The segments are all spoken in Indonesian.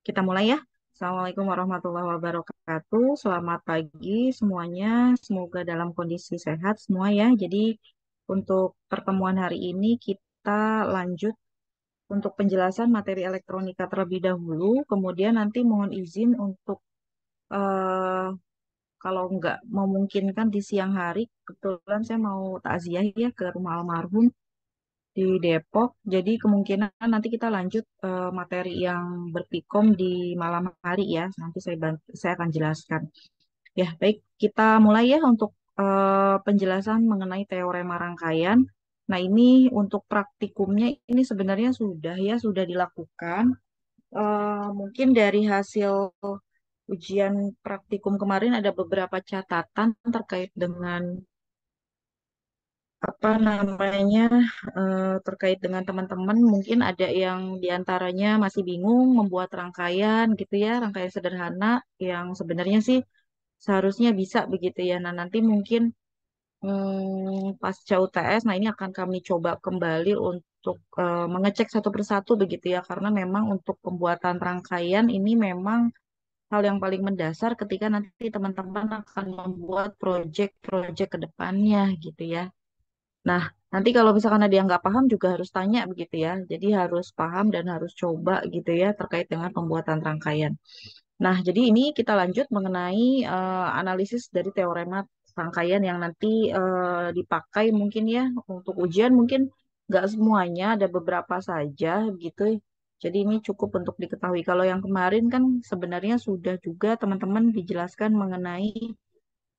Kita mulai ya. Assalamualaikum warahmatullahi wabarakatuh. Selamat pagi semuanya. Semoga dalam kondisi sehat semua ya. Jadi untuk pertemuan hari ini kita lanjut untuk penjelasan materi elektronika terlebih dahulu. Kemudian nanti mohon izin untuk eh, kalau nggak memungkinkan di siang hari, kebetulan saya mau takziah ya ke rumah almarhum di Depok. Jadi kemungkinan nanti kita lanjut materi yang berpikom di malam hari ya. Nanti saya akan jelaskan. Ya, baik. Kita mulai ya untuk penjelasan mengenai teorema rangkaian. Nah, ini untuk praktikumnya ini sebenarnya sudah dilakukan. Mungkin dari hasil ujian praktikum kemarin ada beberapa catatan terkait dengan apa namanya terkait dengan teman-teman mungkin ada yang diantaranya masih bingung membuat rangkaian gitu ya, rangkaian sederhana yang sebenarnya sih seharusnya bisa begitu ya. Nah, nanti mungkin pasca UTS, nah ini akan kami coba kembali untuk mengecek satu persatu begitu ya, karena memang untuk pembuatan rangkaian ini memang hal yang paling mendasar ketika nanti teman-teman akan membuat proyek-proyek ke depannya gitu ya. Nah, nanti kalau misalkan ada yang nggak paham juga harus tanya begitu ya. Jadi harus paham dan harus coba gitu ya terkait dengan pembuatan rangkaian. Nah, jadi ini kita lanjut mengenai analisis dari teorema rangkaian yang nanti dipakai mungkin ya untuk ujian mungkin nggak semuanya, ada beberapa saja gitu. Jadi ini cukup untuk diketahui. Kalau yang kemarin kan sebenarnya sudah juga teman-teman dijelaskan mengenai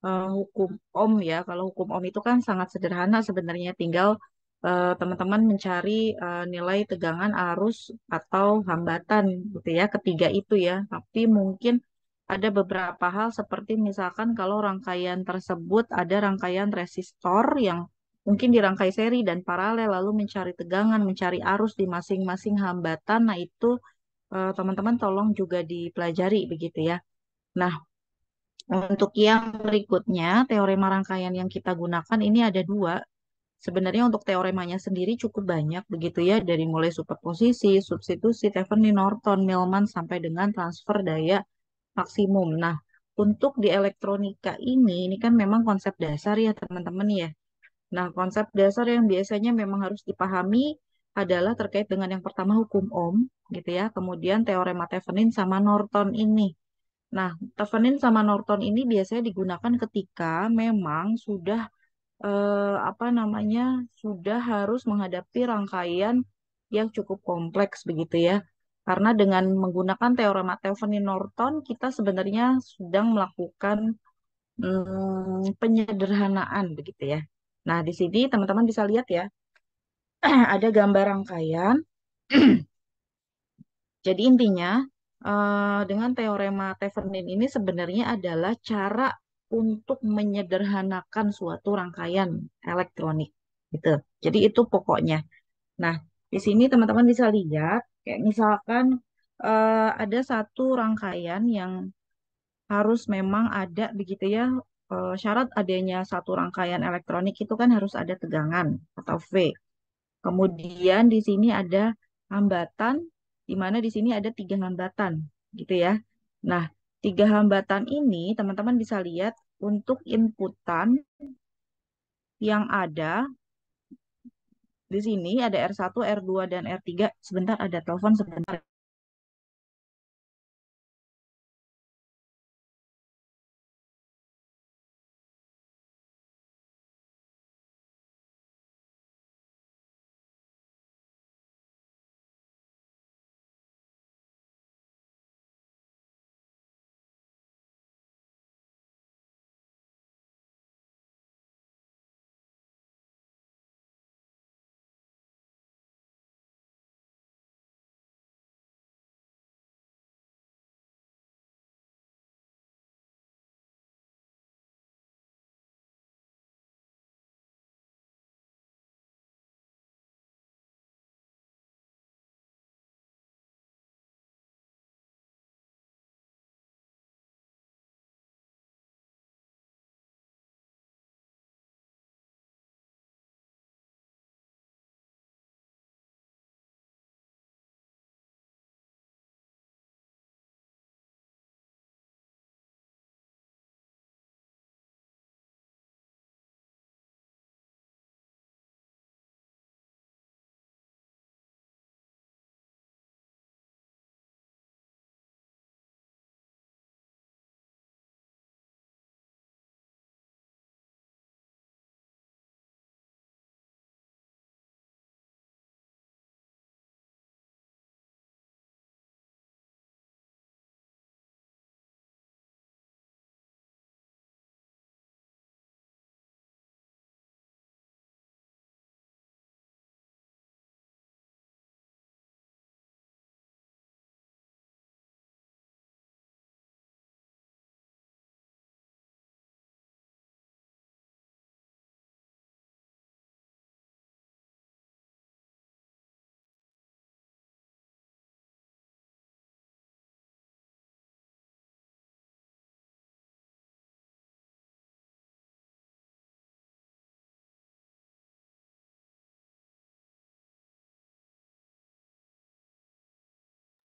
hukum Ohm ya. Kalau hukum Ohm itu kan sangat sederhana sebenarnya, tinggal teman-teman mencari nilai tegangan arus atau hambatan gitu ya, ketiga itu ya. Tapi mungkin ada beberapa hal seperti misalkan kalau rangkaian tersebut ada rangkaian resistor yang mungkin dirangkai seri dan paralel lalu mencari tegangan, mencari arus di masing-masing hambatan. Nah, itu teman-teman tolong juga dipelajari begitu ya. Nah, untuk yang berikutnya, teorema rangkaian yang kita gunakan ini ada dua. Sebenarnya untuk teoremanya sendiri cukup banyak begitu ya, dari mulai superposisi, substitusi, Thevenin, Norton, Millman, sampai dengan transfer daya maksimum. Nah, untuk di elektronika ini kan memang konsep dasar ya teman-teman ya. Nah, konsep dasar yang biasanya memang harus dipahami adalah terkait dengan yang pertama hukum Ohm gitu ya, kemudian teorema Thevenin sama Norton ini. Nah, Thevenin sama Norton ini biasanya digunakan ketika memang sudah apa namanya sudah harus menghadapi rangkaian yang cukup kompleks begitu ya. Karena dengan menggunakan teorema Thevenin Norton kita sebenarnya sedang melakukan penyederhanaan begitu ya. Nah, di sini teman-teman bisa lihat ya, ada gambar rangkaian. Jadi intinya dengan teorema Thevenin ini sebenarnya adalah cara untuk menyederhanakan suatu rangkaian elektronik gitu. Jadi itu pokoknya. Nah, di sini teman-teman bisa lihat kayak misalkan ada satu rangkaian yang harus memang ada begitu ya. Syarat adanya satu rangkaian elektronik itu kan harus ada tegangan atau V. Kemudian di sini ada hambatan, di mana di sini ada tiga hambatan, gitu ya. Nah, tiga hambatan ini teman-teman bisa lihat untuk inputan yang ada di sini ada R1, R2, dan R3. Sebentar, ada telepon sebentar.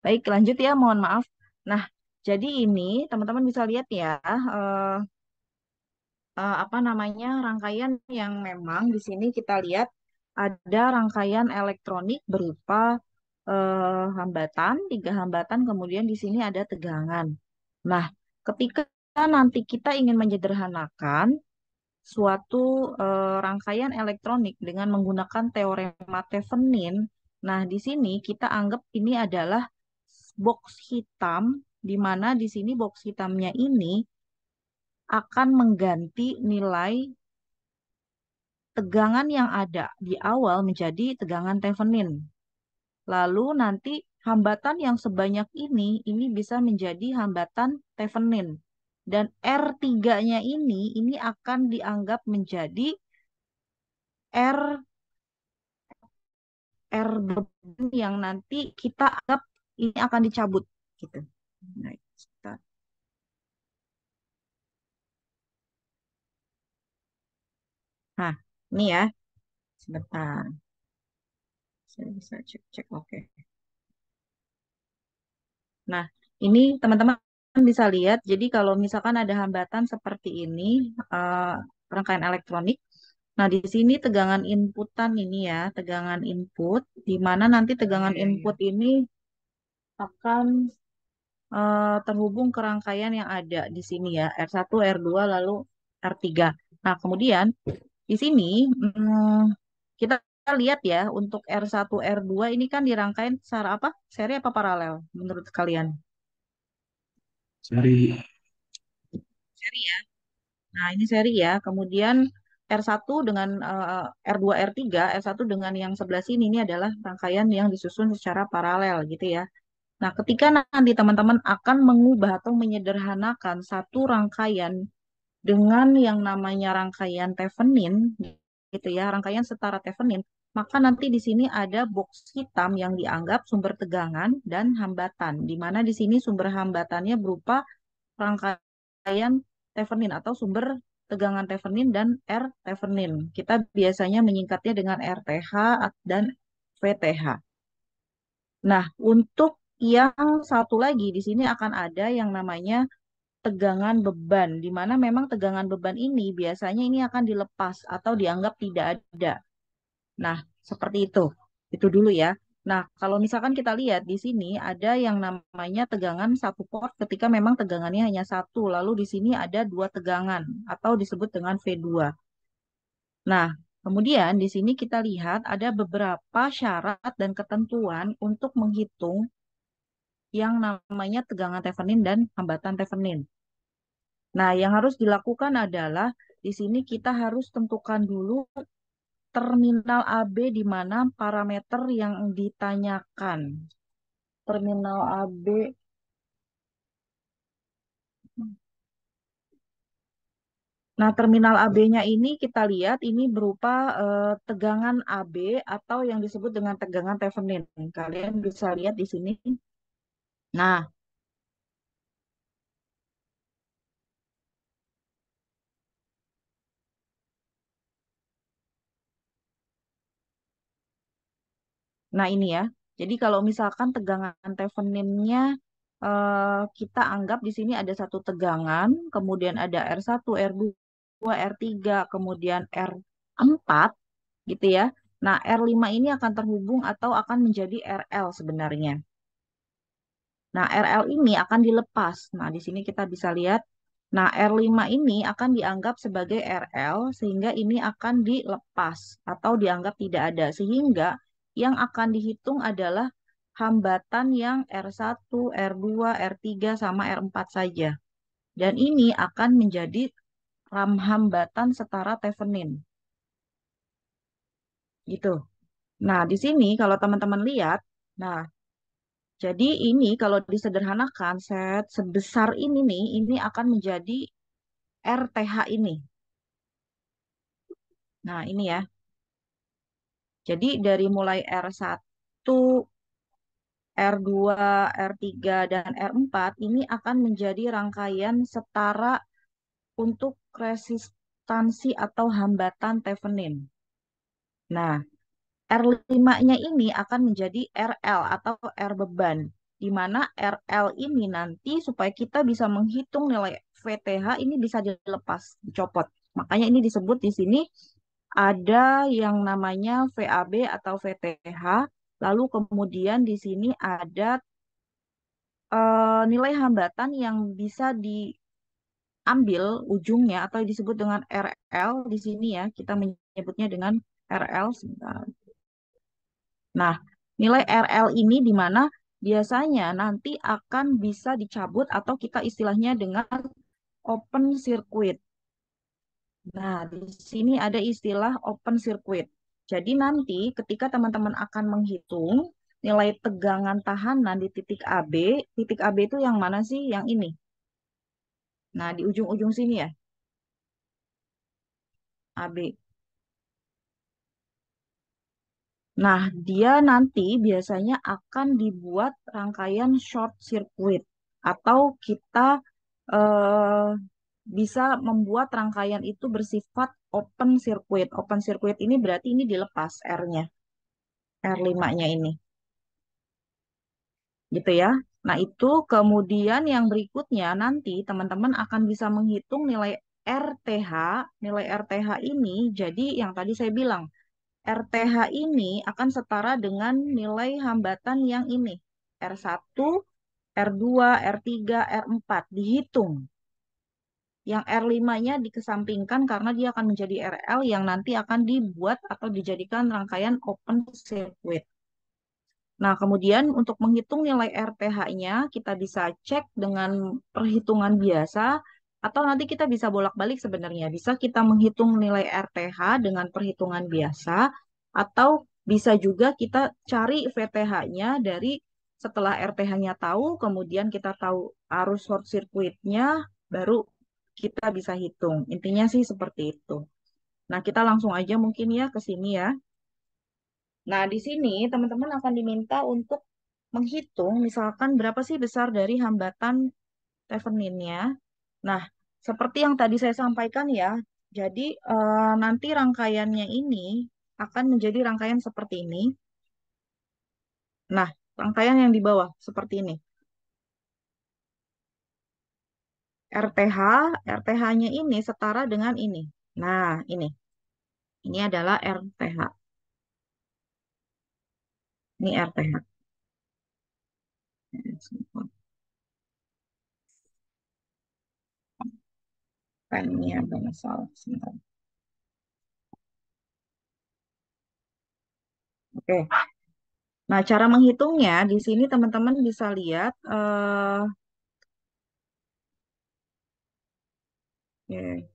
Baik, lanjut ya, mohon maaf. Nah, jadi ini teman-teman bisa lihat ya, eh, apa namanya rangkaian yang memang di sini kita lihat ada rangkaian elektronik berupa hambatan, tiga hambatan, kemudian di sini ada tegangan. Nah, ketika nanti kita ingin menyederhanakan suatu rangkaian elektronik dengan menggunakan teorema Thevenin, nah di sini kita anggap ini adalah box hitam, di mana di sini box hitamnya ini akan mengganti nilai tegangan yang ada di awal menjadi tegangan Thevenin. Lalu nanti hambatan yang sebanyak ini bisa menjadi hambatan Thevenin. Dan R3-nya ini akan dianggap menjadi R R beban yang nanti kita anggap ini akan dicabut gitu. Nah, nah, ini ya, sebentar. Saya bisa cek-cek. Oke. Nah, ini teman-teman bisa lihat. Jadi kalau misalkan ada hambatan seperti ini, eh, rangkaian elektronik. Nah, di sini tegangan inputan ini ya, tegangan input, di mana nanti tegangan input ini akan terhubung ke rangkaian yang ada di sini ya, R1, R2, lalu R3. Nah, kemudian di sini kita lihat ya, untuk R1, R2 ini kan dirangkain secara apa? Seri apa paralel menurut kalian? Seri. Seri ya. Nah, ini seri ya. Kemudian R1 dengan R2, R3, R1 dengan yang sebelah sini ini adalah rangkaian yang disusun secara paralel gitu ya. Nah, ketika nanti teman-teman akan mengubah atau menyederhanakan satu rangkaian dengan yang namanya rangkaian Thevenin, gitu ya, rangkaian setara Thevenin, maka nanti di sini ada box hitam yang dianggap sumber tegangan dan hambatan, di mana di sini sumber hambatannya berupa rangkaian Thevenin atau sumber tegangan Thevenin dan R Thevenin. Kita biasanya menyingkatnya dengan RTH dan VTH. Nah, untuk yang satu lagi di sini akan ada yang namanya tegangan beban, di mana memang tegangan beban ini biasanya ini akan dilepas atau dianggap tidak ada. Nah, seperti itu. Itu dulu ya. Nah, kalau misalkan kita lihat di sini ada yang namanya tegangan satu port ketika memang tegangannya hanya satu, lalu di sini ada dua tegangan atau disebut dengan V2. Nah, kemudian di sini kita lihat ada beberapa syarat dan ketentuan untuk menghitung yang namanya tegangan Thevenin dan hambatan Thevenin. Nah, yang harus dilakukan adalah di sini kita harus tentukan dulu terminal AB di mana parameter yang ditanyakan. Terminal AB. Nah, terminal AB-nya ini kita lihat ini berupa tegangan AB atau yang disebut dengan tegangan Thevenin. Kalian bisa lihat di sini. Nah, nah ini ya. Jadi kalau misalkan tegangan Theveninnya kita anggap di sini ada satu tegangan, kemudian ada R1, R2, R3, kemudian R4 gitu ya. Nah, R5 ini akan terhubung atau akan menjadi RL sebenarnya. Nah, RL ini akan dilepas. Nah, di sini kita bisa lihat. Nah, R5 ini akan dianggap sebagai RL sehingga ini akan dilepas atau dianggap tidak ada. Sehingga yang akan dihitung adalah hambatan yang R1, R2, R3, sama R4 saja. Dan ini akan menjadi hambatan setara Thevenin. Gitu. Nah, di sini kalau teman-teman lihat, nah, jadi ini kalau disederhanakan, set sebesar ini nih, ini akan menjadi RTH ini. Nah, ini ya. Jadi dari mulai R1, R2, R3, dan R4 ini akan menjadi rangkaian setara untuk resistansi atau hambatan Thevenin. Nah, R5-nya ini akan menjadi RL atau R beban. di mana RL ini nanti supaya kita bisa menghitung nilai VTH ini bisa dilepas, dicopot. Makanya ini disebut di sini ada yang namanya VAB atau VTH, lalu kemudian di sini ada nilai hambatan yang bisa diambil ujungnya atau disebut dengan RL di sini ya, kita menyebutnya dengan RL sebentar. Nah, nilai RL ini di mana biasanya nanti akan bisa dicabut atau kita istilahnya dengan open circuit. Nah, di sini ada istilah open circuit. Jadi nanti ketika teman-teman akan menghitung nilai tegangan tahanan di titik AB itu yang mana sih? Yang ini. Nah, di ujung-ujung sini ya, AB. Nah, dia nanti biasanya akan dibuat rangkaian short circuit atau kita eh, bisa membuat rangkaian itu bersifat open circuit. Open circuit ini berarti ini dilepas R-nya, R5-nya ini, gitu ya. Nah, itu kemudian yang berikutnya nanti teman-teman akan bisa menghitung nilai RTH. Nilai RTH ini jadi yang tadi saya bilang RTH ini akan setara dengan nilai hambatan yang ini. R1, R2, R3, R4 dihitung. Yang R5-nya dikesampingkan karena dia akan menjadi RL yang nanti akan dibuat atau dijadikan rangkaian open circuit. Nah, kemudian untuk menghitung nilai RTH-nya, kita bisa cek dengan perhitungan biasa, atau nanti kita bisa bolak-balik sebenarnya. Bisa kita menghitung nilai RTH dengan perhitungan biasa, atau bisa juga kita cari VTH-nya dari setelah RTH-nya tahu, kemudian kita tahu arus short circuit-nya, baru kita bisa hitung. Intinya sih seperti itu. Nah, kita langsung aja mungkin ya ke sini ya. Nah, di sini teman-teman akan diminta untuk menghitung misalkan berapa sih besar dari hambatan Theveninnya. Nah, seperti yang tadi saya sampaikan ya, jadi nanti rangkaiannya ini akan menjadi rangkaian seperti ini. Nah, rangkaian yang di bawah seperti ini. RTH, RTH-nya ini setara dengan ini. Nah, ini. Ini adalah RTH. Ini RTH. Ini ada masalah. Sebentar. Oke. Nah, cara menghitungnya di sini teman-teman bisa lihat. Oke.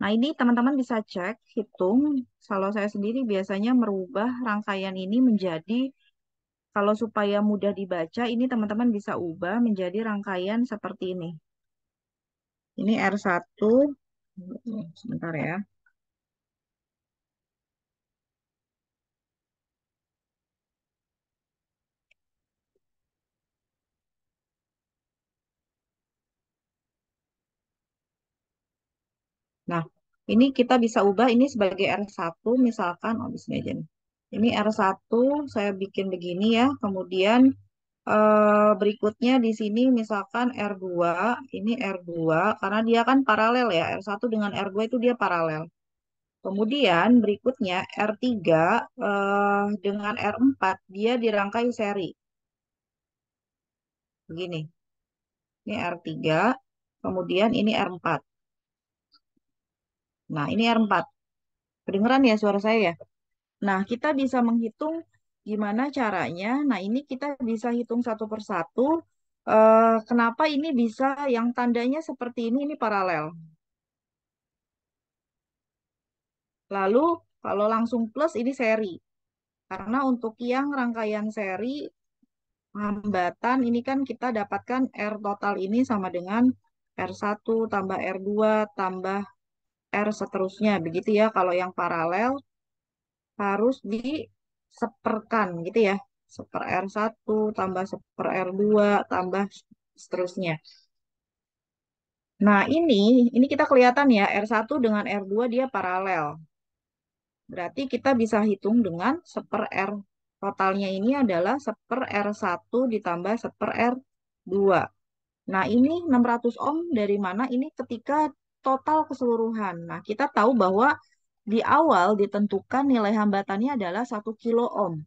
Nah, ini teman-teman bisa cek, hitung. Kalau saya sendiri biasanya merubah rangkaian ini menjadi, kalau supaya mudah dibaca, ini teman-teman bisa ubah menjadi rangkaian seperti ini. Ini R1, sebentar ya. Nah, ini kita bisa ubah ini sebagai R1, misalkan, oh di sini aja nih. Ini R1, saya bikin begini ya. Kemudian berikutnya di sini misalkan R2, ini R2 karena dia kan paralel ya, R1 dengan R2 itu dia paralel. Kemudian berikutnya R3 dengan R4 dia dirangkai seri. Begini, ini R3, kemudian ini R4. Nah, ini R4. Kedengeran ya suara saya ya? Nah, kita bisa menghitung gimana caranya. Nah, ini kita bisa hitung satu persatu. Kenapa ini bisa yang tandanya seperti ini paralel. Lalu kalau langsung plus ini seri. Karena untuk yang rangkaian seri hambatan ini kan kita dapatkan R total ini sama dengan R1 tambah R2 tambah R seterusnya. Begitu ya. Kalau yang paralel harus diseperkan gitu ya. Seper R1 tambah seper R2 tambah seterusnya. Nah, ini kita kelihatan ya, R1 dengan R2 dia paralel. Berarti kita bisa hitung dengan seper R. Totalnya ini adalah seper R1 ditambah seper R2. Nah, ini 600 ohm dari mana? Ini ketika total keseluruhan. Nah, kita tahu bahwa di awal ditentukan nilai hambatannya adalah 1 kilo ohm.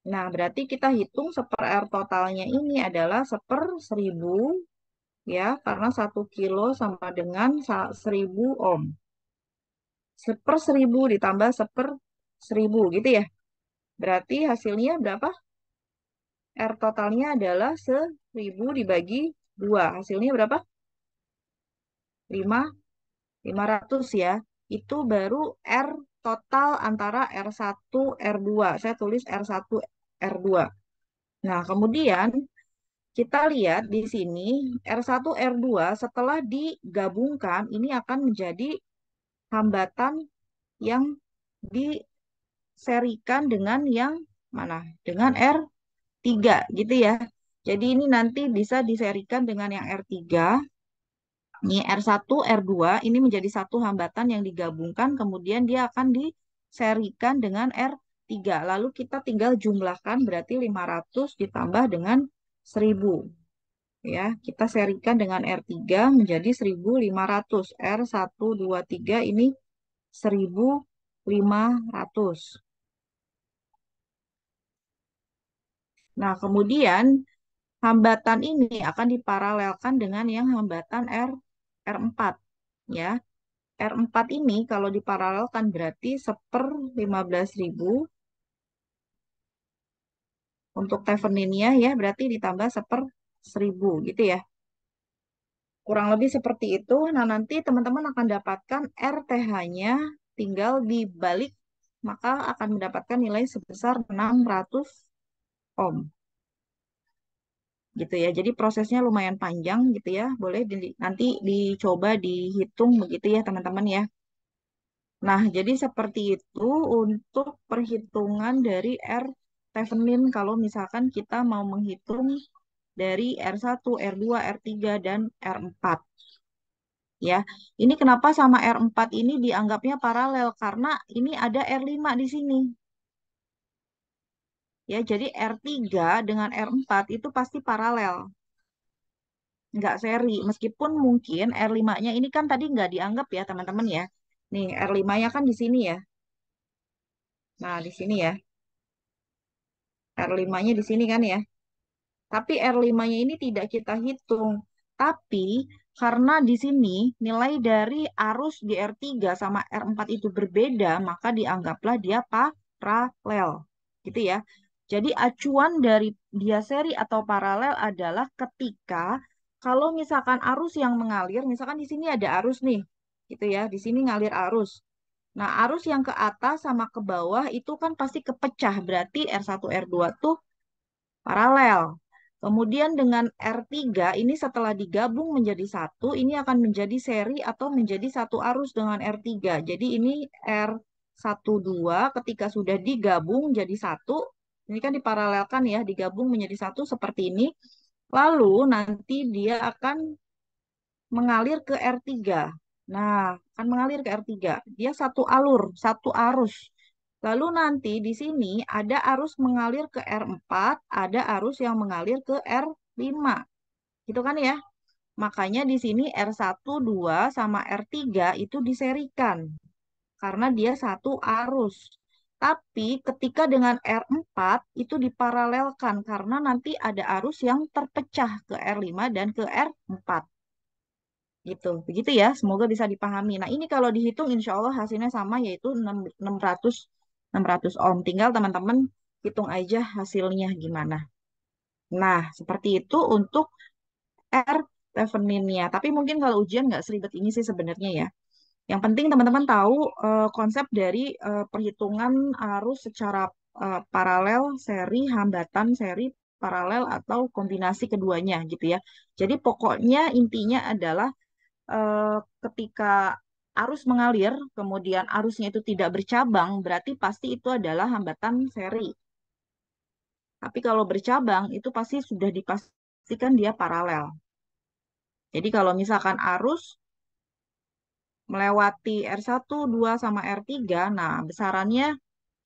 Nah, berarti kita hitung seper R totalnya ini adalah seper 1000 ya, karena 1 kilo sama dengan 1000 ohm. Seper 1000 ditambah seper 1000 gitu ya. Berarti hasilnya berapa? R totalnya adalah 1000 dibagi 2. Hasilnya berapa? 5, 500 ya. Itu baru R total antara R1, R2. Saya tulis R1, R2. Nah, kemudian kita lihat di sini R1, R2 setelah digabungkan ini akan menjadi hambatan yang diserikan dengan yang mana? Dengan R3 gitu ya. Jadi ini nanti bisa diserikan dengan yang R3. Ini R1, R2 ini menjadi satu hambatan yang digabungkan, kemudian dia akan diserikan dengan R3. Lalu kita tinggal jumlahkan berarti 500 ditambah dengan 1000. Ya, kita serikan dengan R3 menjadi 1500. R1, 2, 3 ini 1500. Nah, kemudian hambatan ini akan diparalelkan dengan yang hambatan R4 ya. R4 ini kalau diparalelkan berarti seper 15.000 untuk Theveninnya ya, berarti ditambah seper 1000 gitu ya. Kurang lebih seperti itu. Nah, nanti teman-teman akan dapatkan RTH-nya tinggal dibalik, maka akan mendapatkan nilai sebesar 600 ohm gitu ya. Jadi prosesnya lumayan panjang gitu ya. Boleh nanti dicoba dihitung begitu ya teman-teman ya. Nah, jadi seperti itu untuk perhitungan dari R Thevenin kalau misalkan kita mau menghitung dari R1, R2, R3, dan R4. Ya, ini kenapa sama R4 ini dianggapnya paralel? Karena ini ada R5 di sini. Ya, jadi R3 dengan R4 itu pasti paralel, nggak seri. Meskipun mungkin R5-nya ini kan tadi nggak dianggap ya teman-teman ya. Nih, R5-nya kan di sini ya. Nah, di sini ya. R5-nya di sini kan ya. Tapi R5-nya ini tidak kita hitung. Tapi karena di sini nilai dari arus di R3 sama R4 itu berbeda, maka dianggaplah dia paralel. Gitu ya. Jadi acuan dari dia seri atau paralel adalah ketika kalau misalkan arus yang mengalir, misalkan di sini ada arus nih, gitu ya, di sini ngalir arus. Nah, arus yang ke atas sama ke bawah itu kan pasti kepecah, berarti R1, R2 tuh paralel. Kemudian dengan R3 ini setelah digabung menjadi satu, ini akan menjadi seri atau menjadi satu arus dengan R3. Jadi ini R1, 2 ketika sudah digabung jadi satu, ini kan diparalelkan ya, digabung menjadi satu seperti ini. Lalu nanti dia akan mengalir ke R3. Nah, akan mengalir ke R3. Dia satu alur, satu arus. Lalu nanti di sini ada arus mengalir ke R4, ada arus yang mengalir ke R5. Gitu kan ya? Makanya di sini R1, 2 sama R3 itu diserikan karena dia satu arus. Tapi ketika dengan R4 itu diparalelkan karena nanti ada arus yang terpecah ke R5 dan ke R4. Gitu. Begitu ya, semoga bisa dipahami. Nah, ini kalau dihitung insya Allah hasilnya sama yaitu 600 ohm. Tinggal teman-teman hitung aja hasilnya gimana. Nah, seperti itu untuk R Theveninnya. Tapi mungkin kalau ujian nggak seribet ini sih sebenarnya ya. Yang penting teman-teman tahu konsep dari perhitungan arus secara paralel, seri, hambatan, seri, paralel, atau kombinasi keduanya gitu ya. Jadi pokoknya intinya adalah ketika arus mengalir, kemudian arusnya itu tidak bercabang, berarti pasti itu adalah hambatan seri. Tapi kalau bercabang, itu pasti sudah dipastikan dia paralel. Jadi kalau misalkan arus melewati R1, 2 sama R3, nah besarannya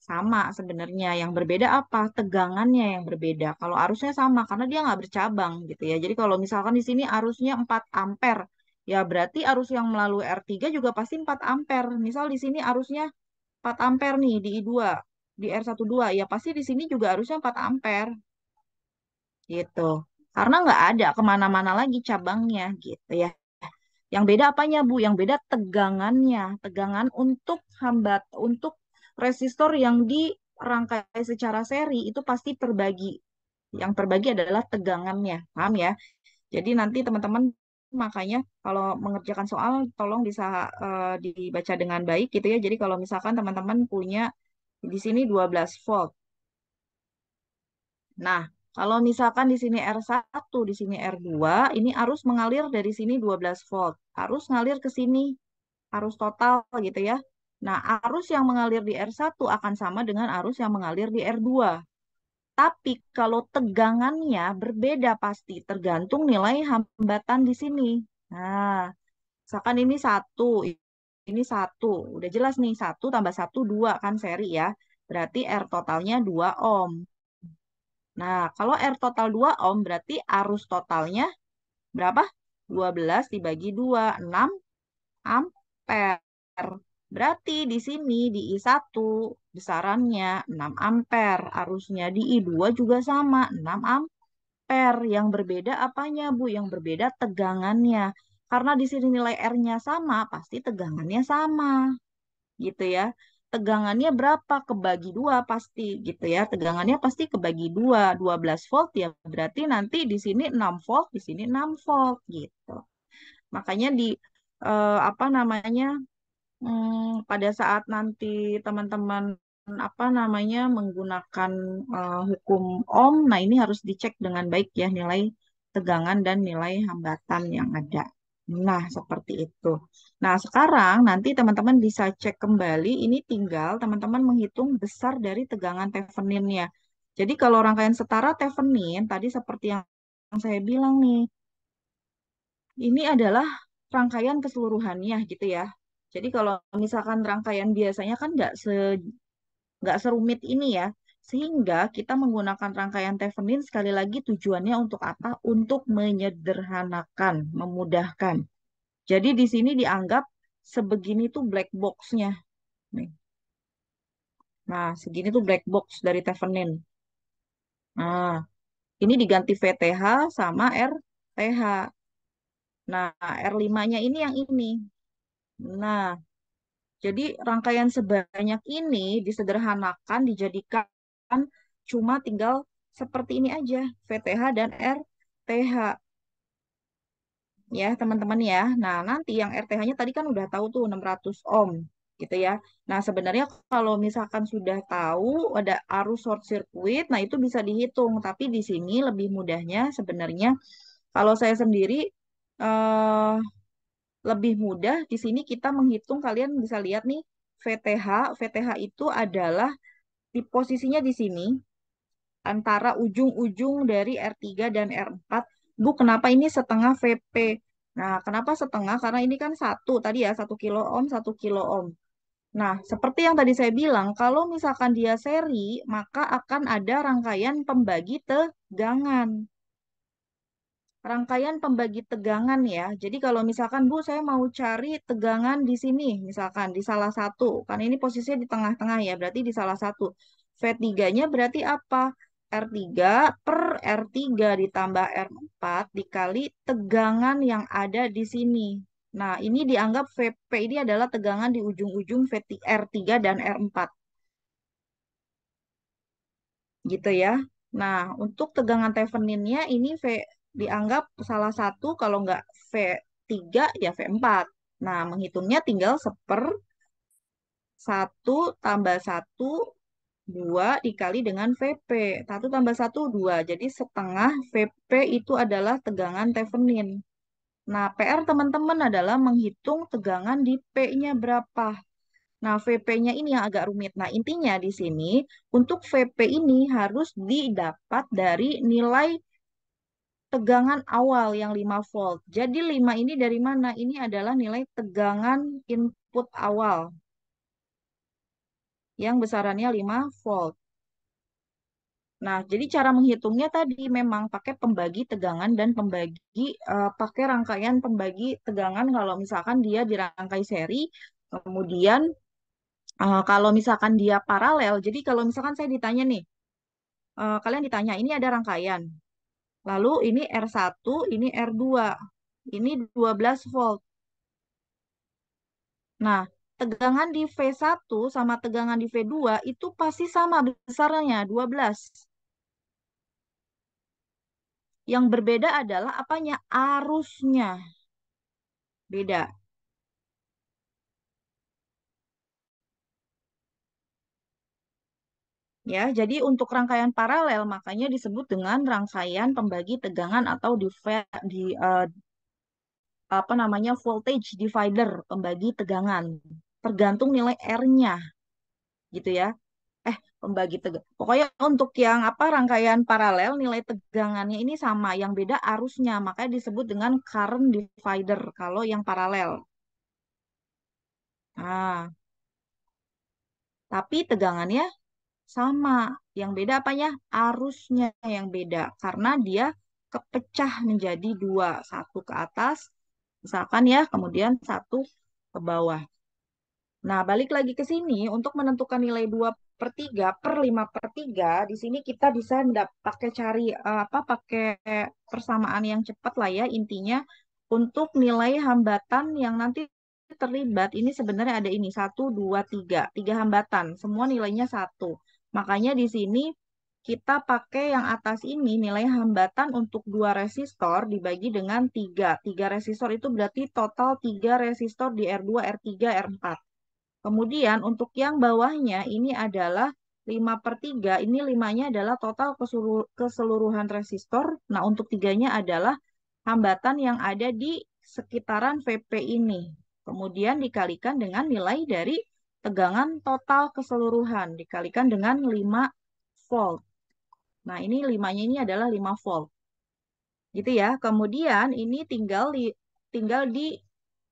sama sebenarnya. Yang berbeda apa? Tegangannya yang berbeda. Kalau arusnya sama, karena dia nggak bercabang gitu ya. Jadi kalau misalkan di sini arusnya 4 ampere, ya berarti arus yang melalui R3 juga pasti 4 ampere. Misal di sini arusnya 4 ampere nih di I2, di R12, ya pasti di sini juga arusnya 4 ampere gitu. Karena nggak ada kemana-mana lagi cabangnya gitu ya. Yang beda apanya, Bu? Yang beda tegangannya. Tegangan untuk resistor yang dirangkai secara seri itu pasti terbagi. Yang terbagi adalah tegangannya. Paham ya? Jadi nanti teman-teman makanya kalau mengerjakan soal tolong bisa dibaca dengan baik gitu ya. Jadi kalau misalkan teman-teman punya di sini 12 volt. Nah, kalau misalkan di sini R1, di sini R2, ini arus mengalir dari sini 12 volt. Arus ngalir ke sini, arus total gitu ya. Nah, arus yang mengalir di R1 akan sama dengan arus yang mengalir di R2. Tapi kalau tegangannya berbeda pasti tergantung nilai hambatan di sini. Nah, misalkan ini satu, udah jelas nih, satu tambah satu, dua kan seri ya. Berarti R totalnya 2 ohm. Nah, kalau R total 2 ohm berarti arus totalnya berapa? 12 dibagi 2, 6 ampere. Berarti di sini di I1 besarannya 6 ampere, arusnya di I2 juga sama 6 ampere. Yang berbeda apanya, Bu? Yang berbeda tegangannya. Karena di sini nilai R-nya sama, pasti tegangannya sama gitu ya. Tegangannya berapa? Kebagi dua pasti gitu ya. Tegangannya pasti kebagi dua, 12 volt ya. Berarti nanti di sini 6 volt, di sini 6 volt gitu. Makanya apa namanya? Pada saat nanti teman-teman apa namanya menggunakan hukum Ohm, nah ini harus dicek dengan baik ya nilai tegangan dan nilai hambatan yang ada. Nah, seperti itu. Nah, sekarang nanti teman-teman bisa cek kembali, ini tinggal teman-teman menghitung besar dari tegangan Theveninnya. Jadi kalau rangkaian setara Thevenin, tadi seperti yang saya bilang nih, ini adalah rangkaian keseluruhannya gitu ya. Jadi kalau misalkan rangkaian biasanya kan nggak serumit ini ya. Sehingga kita menggunakan rangkaian Thevenin sekali lagi tujuannya untuk apa? Untuk menyederhanakan, memudahkan. Jadi di sini dianggap sebegini tuh black box-nya. Nih. Nah, segini tuh black box dari Thevenin. Nah, ini diganti VTH sama RTH. Nah, R5-nya ini yang ini. Nah, jadi rangkaian sebanyak ini disederhanakan, dijadikan cuma tinggal seperti ini aja, VTH dan RTH ya teman-teman ya. Nah nanti yang RTH-nya tadi kan udah tahu tuh 600 ohm gitu ya. Nah sebenarnya kalau misalkan sudah tahu ada arus short circuit, nah itu bisa dihitung. Tapi di sini lebih mudahnya sebenarnya kalau saya sendiri eh, lebih mudah di sini kita menghitung, kalian bisa lihat nih VTH. VTH itu adalah di posisinya di sini antara ujung-ujung dari R3 dan R4. Bu, kenapa ini setengah VP? Nah, kenapa setengah? Karena ini kan satu tadi ya, 1 kilo ohm, 1 kilo ohm. Nah, seperti yang tadi saya bilang, kalau misalkan dia seri, maka akan ada rangkaian pembagi tegangan. Rangkaian pembagi tegangan ya. Jadi kalau misalkan Bu, saya mau cari tegangan di sini, misalkan di salah satu, kan ini posisinya di tengah-tengah ya, berarti di salah satu. V3-nya berarti apa? R3 per R3 ditambah R4 dikali tegangan yang ada di sini. Nah, ini dianggap VP ini adalah tegangan di ujung-ujung R3 dan R4 gitu ya. Nah, untuk tegangan Theveninnya ini dianggap salah satu, kalau nggak V3 ya V4. Nah, menghitungnya tinggal 1 tambah 1 2 dikali dengan VP. 1 tambah 1 2. Jadi setengah VP itu adalah tegangan Thevenin. Nah, PR teman-teman adalah menghitung tegangan di P-nya berapa. Nah, VP-nya ini yang agak rumit. Nah, intinya di sini, untuk VP ini harus didapat dari nilai tegangan awal yang 5 volt. Jadi 5 ini dari mana? Ini adalah nilai tegangan input awal yang besarannya 5 volt. Nah, jadi cara menghitungnya tadi memang pakai pembagi tegangan dan pakai rangkaian pembagi tegangan kalau misalkan dia dirangkai seri, kemudian kalau misalkan dia paralel. Jadi kalau misalkan saya ditanya nih, kalian ditanya ini ada rangkaian. Lalu ini R1, ini R2, ini 12 volt. Nah, tegangan di V1 sama tegangan di V2 itu pasti sama besarnya, 12. Yang berbeda adalah apanya? Arusnya. Beda. Ya, jadi untuk rangkaian paralel makanya disebut dengan rangkaian pembagi tegangan atau apa namanya voltage divider, pembagi tegangan. Tergantung nilai R-nya gitu ya. Pembagi tegangan. Pokoknya untuk yang apa rangkaian paralel nilai tegangannya ini sama, yang beda arusnya, makanya disebut dengan current divider kalau yang paralel. Nah, tapi tegangannya sama. Yang beda apanya? Arusnya yang beda karena dia kepecah menjadi dua, satu ke atas, misalkan ya, kemudian satu ke bawah. Nah, balik lagi ke sini untuk menentukan nilai 2/3/5/3, di sini kita bisa pakai cari apa pakai persamaan yang cepat lah ya intinya untuk nilai hambatan yang nanti terlibat ini sebenarnya ada ini satu, dua, tiga hambatan, semua nilainya satu. Makanya di sini kita pakai yang atas ini nilai hambatan untuk dua resistor dibagi dengan tiga. Tiga resistor itu berarti total tiga resistor di R2, R3, R4. Kemudian untuk yang bawahnya ini adalah 5/3. Ini limanya adalah total keseluruhan resistor. Nah, untuk tiganya adalah hambatan yang ada di sekitaran VP ini. Kemudian dikalikan dengan nilai dari tegangan total keseluruhan. Dikalikan dengan 5 volt. Nah, ini limanya ini adalah 5 volt. Gitu ya. Kemudian ini tinggal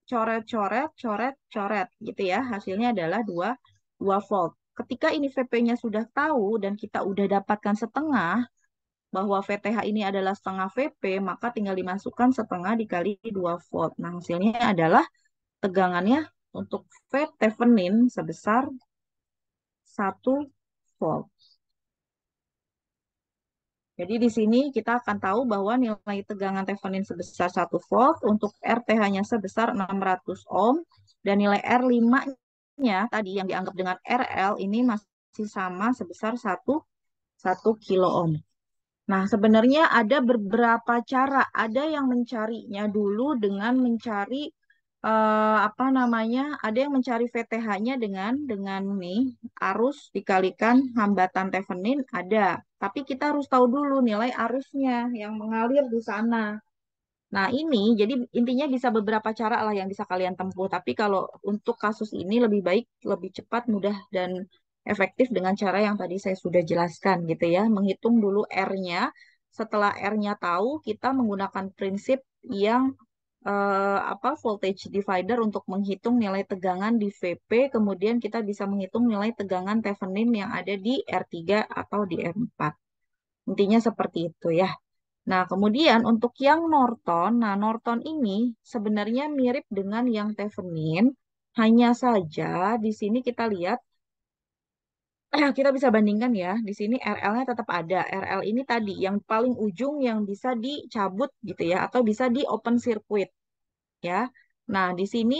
coret-coret, coret-coret gitu ya. Hasilnya adalah 2 volt. Ketika ini VP-nya sudah tahu dan kita udah dapatkan setengah, bahwa VTH ini adalah setengah VP, maka tinggal dimasukkan setengah dikali 2 volt. Nah, hasilnya adalah tegangannya untuk V Thevenin sebesar 1 volt. Jadi di sini kita akan tahu bahwa nilai tegangan Thevenin sebesar 1 volt, untuk RTH-nya sebesar 600 ohm, dan nilai R5-nya tadi yang dianggap dengan RL ini masih sama sebesar 1 kilo ohm. Nah, sebenarnya ada beberapa cara. Ada yang mencarinya dulu dengan mencari apa namanya? Ada yang mencari VTH-nya dengan nih arus dikalikan hambatan Thevenin ada. Tapi kita harus tahu dulu nilai arusnya yang mengalir di sana. Nah, ini jadi intinya bisa beberapa cara lah yang bisa kalian tempuh. Tapi kalau untuk kasus ini lebih baik, lebih cepat, mudah, dan efektif dengan cara yang tadi saya sudah jelaskan gitu ya. Menghitung dulu R-nya. Setelah R-nya tahu, kita menggunakan prinsip yang apa voltage divider untuk menghitung nilai tegangan di VP. Kemudian kita bisa menghitung nilai tegangan Thevenin yang ada di R3 atau di R4. Intinya seperti itu ya. Nah, kemudian untuk yang Norton, nah Norton ini sebenarnya mirip dengan yang Thevenin, hanya saja di sini kita lihat, kita bisa bandingkan ya, di sini RL-nya tetap ada. RL ini tadi yang paling ujung yang bisa dicabut gitu ya, atau bisa di open circuit ya. Nah, di sini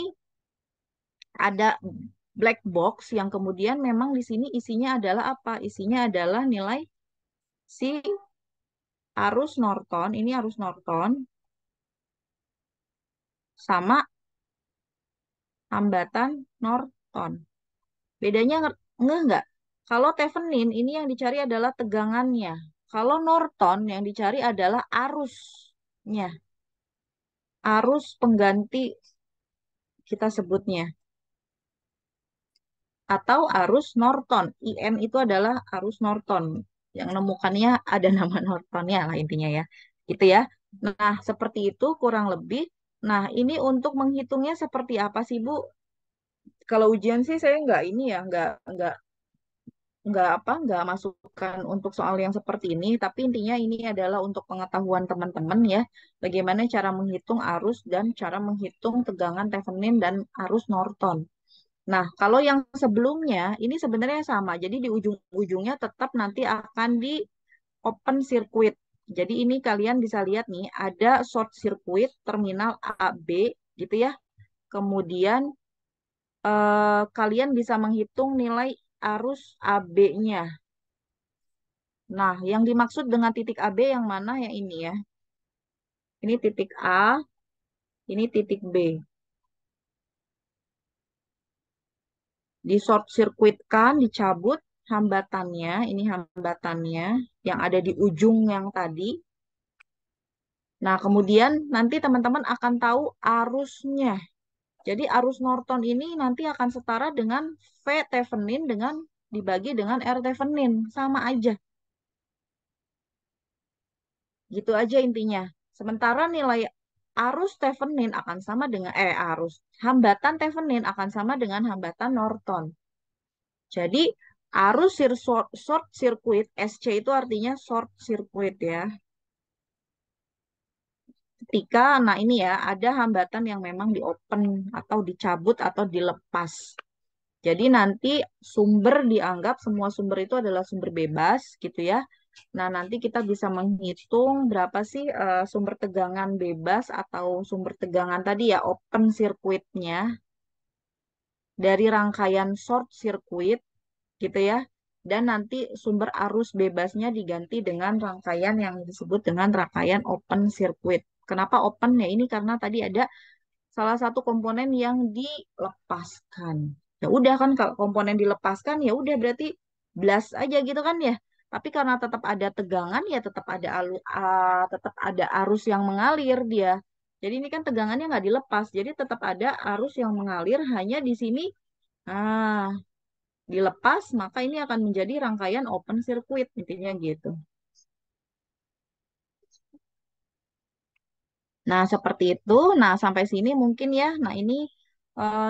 ada black box yang kemudian memang di sini isinya adalah apa? Isinya adalah nilai si arus Norton, ini arus Norton sama hambatan Norton. Bedanya ngeh nggak? Kalau Thevenin ini yang dicari adalah tegangannya. Kalau Norton yang dicari adalah arusnya. Arus pengganti kita sebutnya. Atau arus Norton. IN itu adalah arus Norton. Yang nemukannya ada nama Nortonnya lah intinya ya. Gitu ya. Nah, seperti itu kurang lebih. Nah, ini untuk menghitungnya seperti apa sih, Bu? Kalau ujian sih saya nggak ini ya, nggak masukkan untuk soal yang seperti ini. Tapi intinya ini adalah untuk pengetahuan teman-teman ya, bagaimana cara menghitung arus dan cara menghitung tegangan Thevenin dan arus Norton. Nah, kalau yang sebelumnya ini sebenarnya sama. Jadi di ujung-ujungnya tetap nanti akan di open circuit. Jadi ini kalian bisa lihat nih, ada short circuit terminal A B gitu ya. Kemudian kalian bisa menghitung nilai arus AB-nya. Nah, yang dimaksud dengan titik AB yang mana ya ini ya. Ini titik A, ini titik B. Di short circuit kan, dicabut hambatannya, ini hambatannya yang ada di ujung yang tadi. Nah, kemudian nanti teman-teman akan tahu arusnya. Jadi arus Norton ini nanti akan setara dengan V Thevenin dengan dibagi dengan R Thevenin. Sama aja. Gitu aja intinya. Sementara nilai arus Thevenin akan sama dengan arus hambatan Thevenin akan sama dengan hambatan Norton. Jadi arus short circuit SC itu artinya short circuit ya. Ketika nah ini ya ada hambatan yang memang di open atau dicabut atau dilepas. Jadi nanti sumber dianggap semua sumber itu adalah sumber bebas gitu ya. Nah, nanti kita bisa menghitung berapa sih sumber tegangan bebas atau sumber tegangan tadi ya open circuitnya dari rangkaian short circuit gitu ya. Dan nanti sumber arus bebasnya diganti dengan rangkaian yang disebut dengan rangkaian open circuit. Kenapa open ya? Ini karena tadi ada salah satu komponen yang dilepaskan. Ya udah kan kalau komponen dilepaskan ya udah berarti blast aja gitu kan ya. Tapi karena tetap ada tegangan ya tetap ada arus yang mengalir dia. Jadi ini kan tegangannya nggak dilepas, jadi tetap ada arus yang mengalir hanya di sini. Ah, dilepas maka ini akan menjadi rangkaian open circuit intinya gitu. Nah, seperti itu. Nah, sampai sini mungkin ya. Nah, ini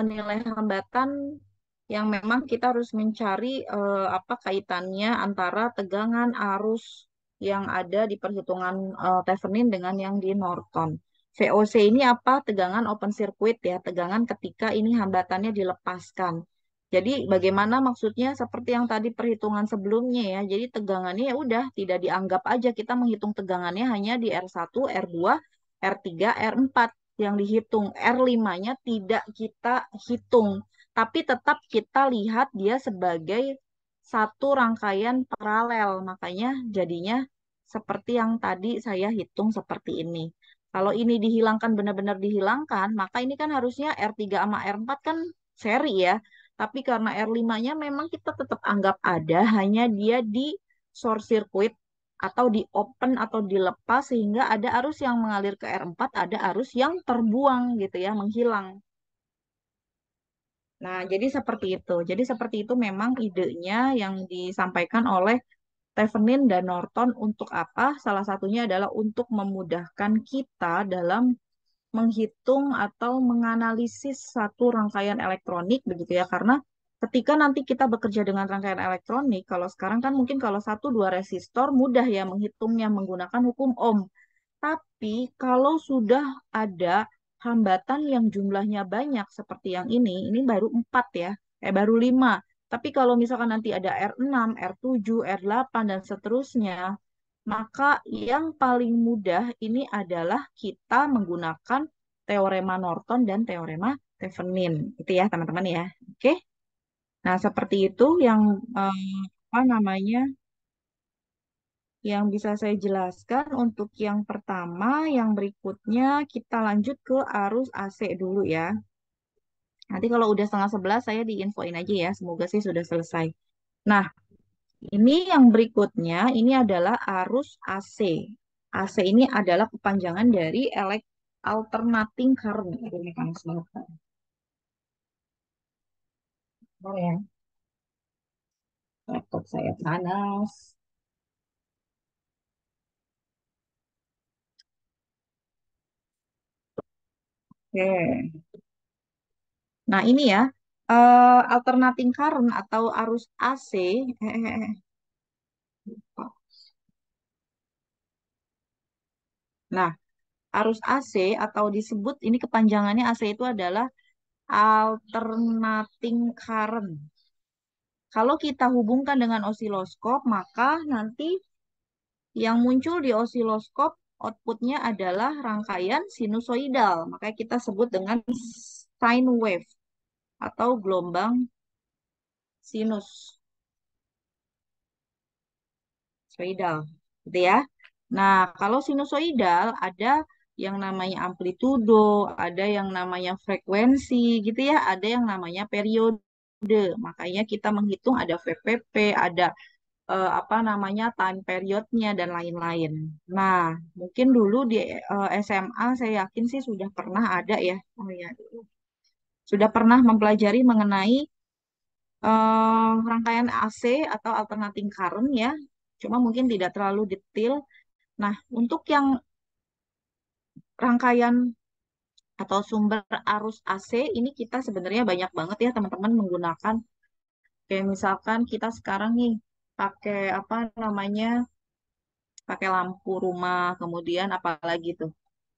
nilai hambatan yang memang kita harus mencari apa kaitannya antara tegangan arus yang ada di perhitungan Thevenin dengan yang di Norton. VOC ini apa? Tegangan open circuit ya, tegangan ketika ini hambatannya dilepaskan. Jadi bagaimana maksudnya seperti yang tadi perhitungan sebelumnya ya. Jadi tegangannya ya udah tidak dianggap aja kita menghitung tegangannya hanya di R1, R2, R3, R4 yang dihitung. R5-nya tidak kita hitung, tapi tetap kita lihat dia sebagai satu rangkaian paralel. Makanya jadinya seperti yang tadi saya hitung seperti ini. Kalau ini dihilangkan benar-benar dihilangkan, maka ini kan harusnya R3 sama R4 kan seri ya. Tapi karena R5-nya memang kita tetap anggap ada, hanya dia di short circuit atau di open atau dilepas sehingga ada arus yang mengalir ke R4, ada arus yang terbuang gitu ya, menghilang. Nah, jadi seperti itu. Jadi seperti itu memang idenya yang disampaikan oleh Thevenin dan Norton untuk apa? Salah satunya adalah untuk memudahkan kita dalam menghitung atau menganalisis satu rangkaian elektronik begitu ya. Karena ketika nanti kita bekerja dengan rangkaian elektronik, kalau sekarang kan mungkin kalau satu dua resistor mudah ya menghitungnya menggunakan hukum Ohm. Tapi kalau sudah ada hambatan yang jumlahnya banyak seperti yang ini baru 4 ya, baru 5. Tapi kalau misalkan nanti ada R6, R7, R8, dan seterusnya, maka yang paling mudah ini adalah kita menggunakan teorema Norton dan teorema Thevenin. Itu ya teman-teman ya. Oke. Nah, seperti itu yang apa namanya? Yang bisa saya jelaskan untuk yang pertama, yang berikutnya kita lanjut ke arus AC dulu ya. Nanti kalau udah setengah 11 saya diinfoin aja ya. Semoga sih sudah selesai. Nah, ini yang berikutnya, ini adalah arus AC. AC ini adalah kepanjangan dari alternating current. Aduh, ini panas banget, Kak. Bentar ya, laptop saya panas. Oke. Nah, ini ya, alternating current atau arus AC. Nah, arus AC atau disebut ini kepanjangannya AC itu adalah alternating current. Kalau kita hubungkan dengan osiloskop, maka nanti yang muncul di osiloskop outputnya adalah rangkaian sinusoidal. Makanya kita sebut dengan sine wave atau gelombang sinus. Sinusoidal, gitu ya. Nah, kalau sinusoidal ada yang namanya amplitudo, ada yang namanya frekuensi, gitu ya, ada yang namanya periode. Makanya kita menghitung ada VPP, ada apa namanya time periodnya dan lain-lain. Nah, mungkin dulu di SMA saya yakin sih sudah pernah ada ya. Oh ya, sudah pernah mempelajari mengenai rangkaian AC atau alternating current ya. Cuma mungkin tidak terlalu detail. Nah, untuk yang rangkaian atau sumber arus AC ini kita sebenarnya banyak banget ya teman-teman menggunakan. Kayak misalkan kita sekarang nih pakai apa namanya, pakai lampu rumah, kemudian apalagi tuh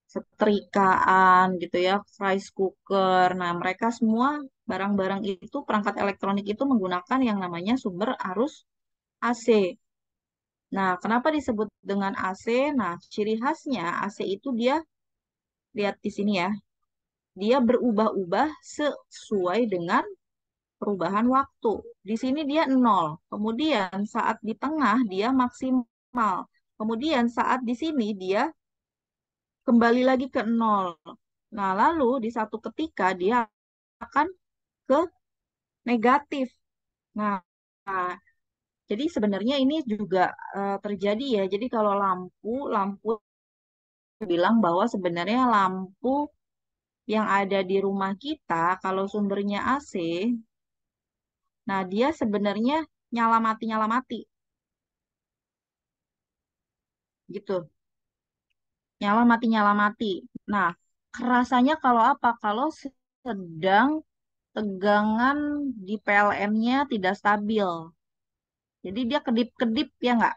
setrikaan gitu ya, rice cooker. Nah, mereka semua barang-barang itu, perangkat elektronik itu menggunakan yang namanya sumber arus AC. Nah, kenapa disebut dengan AC? Nah, ciri khasnya AC itu dia, lihat di sini ya, dia berubah-ubah sesuai dengan perubahan waktu. Di sini dia nol. Kemudian saat di tengah dia maksimal. Kemudian saat di sini dia kembali lagi ke nol. Nah, lalu di satu ketika dia akan ke negatif. Nah, nah, jadi sebenarnya ini juga terjadi ya. Jadi kalau lampu bilang bahwa sebenarnya lampu yang ada di rumah kita, kalau sumbernya AC, nah dia sebenarnya nyala mati gitu. Nyala mati. Nah, kerasanya kalau apa? Kalau sedang tegangan di PLN-nya tidak stabil. Jadi dia kedip-kedip ya nggak?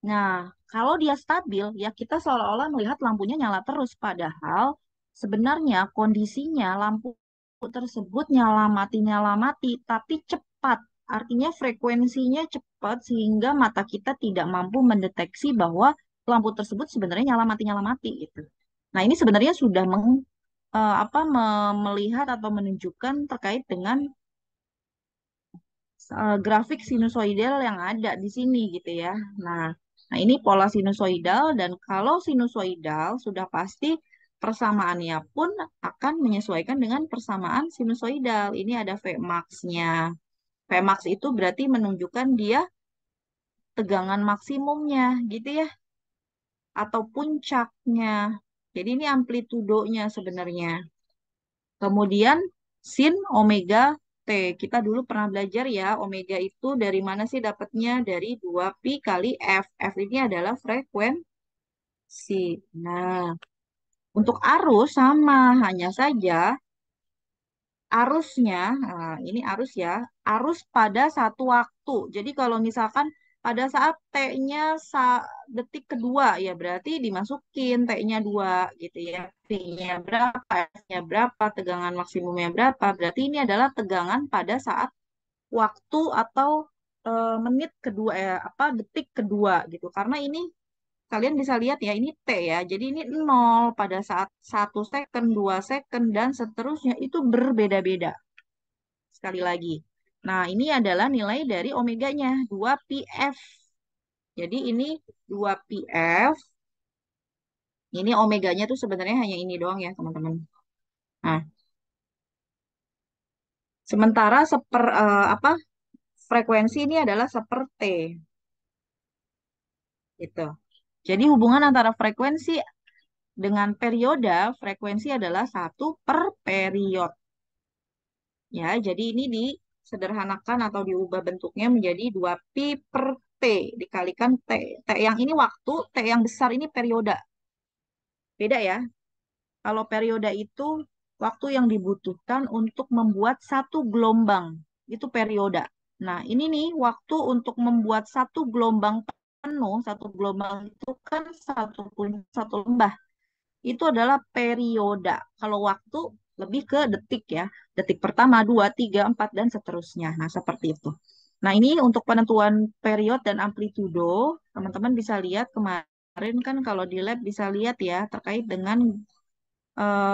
Nah, kalau dia stabil, ya kita seolah-olah melihat lampunya nyala terus. Padahal sebenarnya kondisinya lampu tersebut nyala mati, tapi cepat. Artinya frekuensinya cepat sehingga mata kita tidak mampu mendeteksi bahwa lampu tersebut sebenarnya nyala mati gitu. Nah, ini sebenarnya sudah melihat atau menunjukkan terkait dengan grafik sinusoidal yang ada di sini gitu ya. Nah, nah ini pola sinusoidal dan kalau sinusoidal sudah pasti persamaannya pun akan menyesuaikan dengan persamaan sinusoidal. Ini ada Vmax-nya. Vmax itu berarti menunjukkan dia tegangan maksimumnya gitu ya atau puncaknya. Jadi ini amplitudonya sebenarnya. Kemudian sin omega T. Kita dulu pernah belajar ya, omega itu dari mana sih dapatnya? Dari 2pi kali F. F ini adalah frekuensi. Nah, untuk arus sama, hanya saja arusnya, nah ini arus ya, arus pada satu waktu. Jadi kalau misalkan pada saat T-nya detik kedua, ya berarti dimasukin T-nya 2 gitu ya. V-nya berapa, F-nya berapa, tegangan maksimumnya berapa. Berarti ini adalah tegangan pada saat waktu atau menit kedua, detik kedua gitu. Karena ini kalian bisa lihat ya, ini T ya. Jadi ini nol pada saat 1 second, 2 second, dan seterusnya itu berbeda-beda. Sekali lagi. Nah, ini adalah nilai dari omeganya, 2pf. Jadi ini 2pf. Ini omeganya tuh sebenarnya hanya ini doang ya, teman-teman. Nah, sementara frekuensi ini adalah seper T gitu. Jadi hubungan antara frekuensi dengan perioda, frekuensi adalah 1 per period. Ya, jadi ini disederhanakan atau diubah bentuknya menjadi 2pi per T dikalikan T. T yang ini waktu, T yang besar ini perioda. Beda ya. Kalau perioda itu waktu yang dibutuhkan untuk membuat satu gelombang. Itu perioda. Nah, ini nih waktu untuk membuat satu gelombang penuh, satu gelombang itu kan satu lembah. Itu adalah perioda. Kalau waktu lebih ke detik ya. Detik pertama, dua, tiga, empat, dan seterusnya. Nah, seperti itu. Nah, ini untuk penentuan period dan amplitudo, teman-teman bisa lihat kemarin kan kalau di lab bisa lihat ya terkait dengan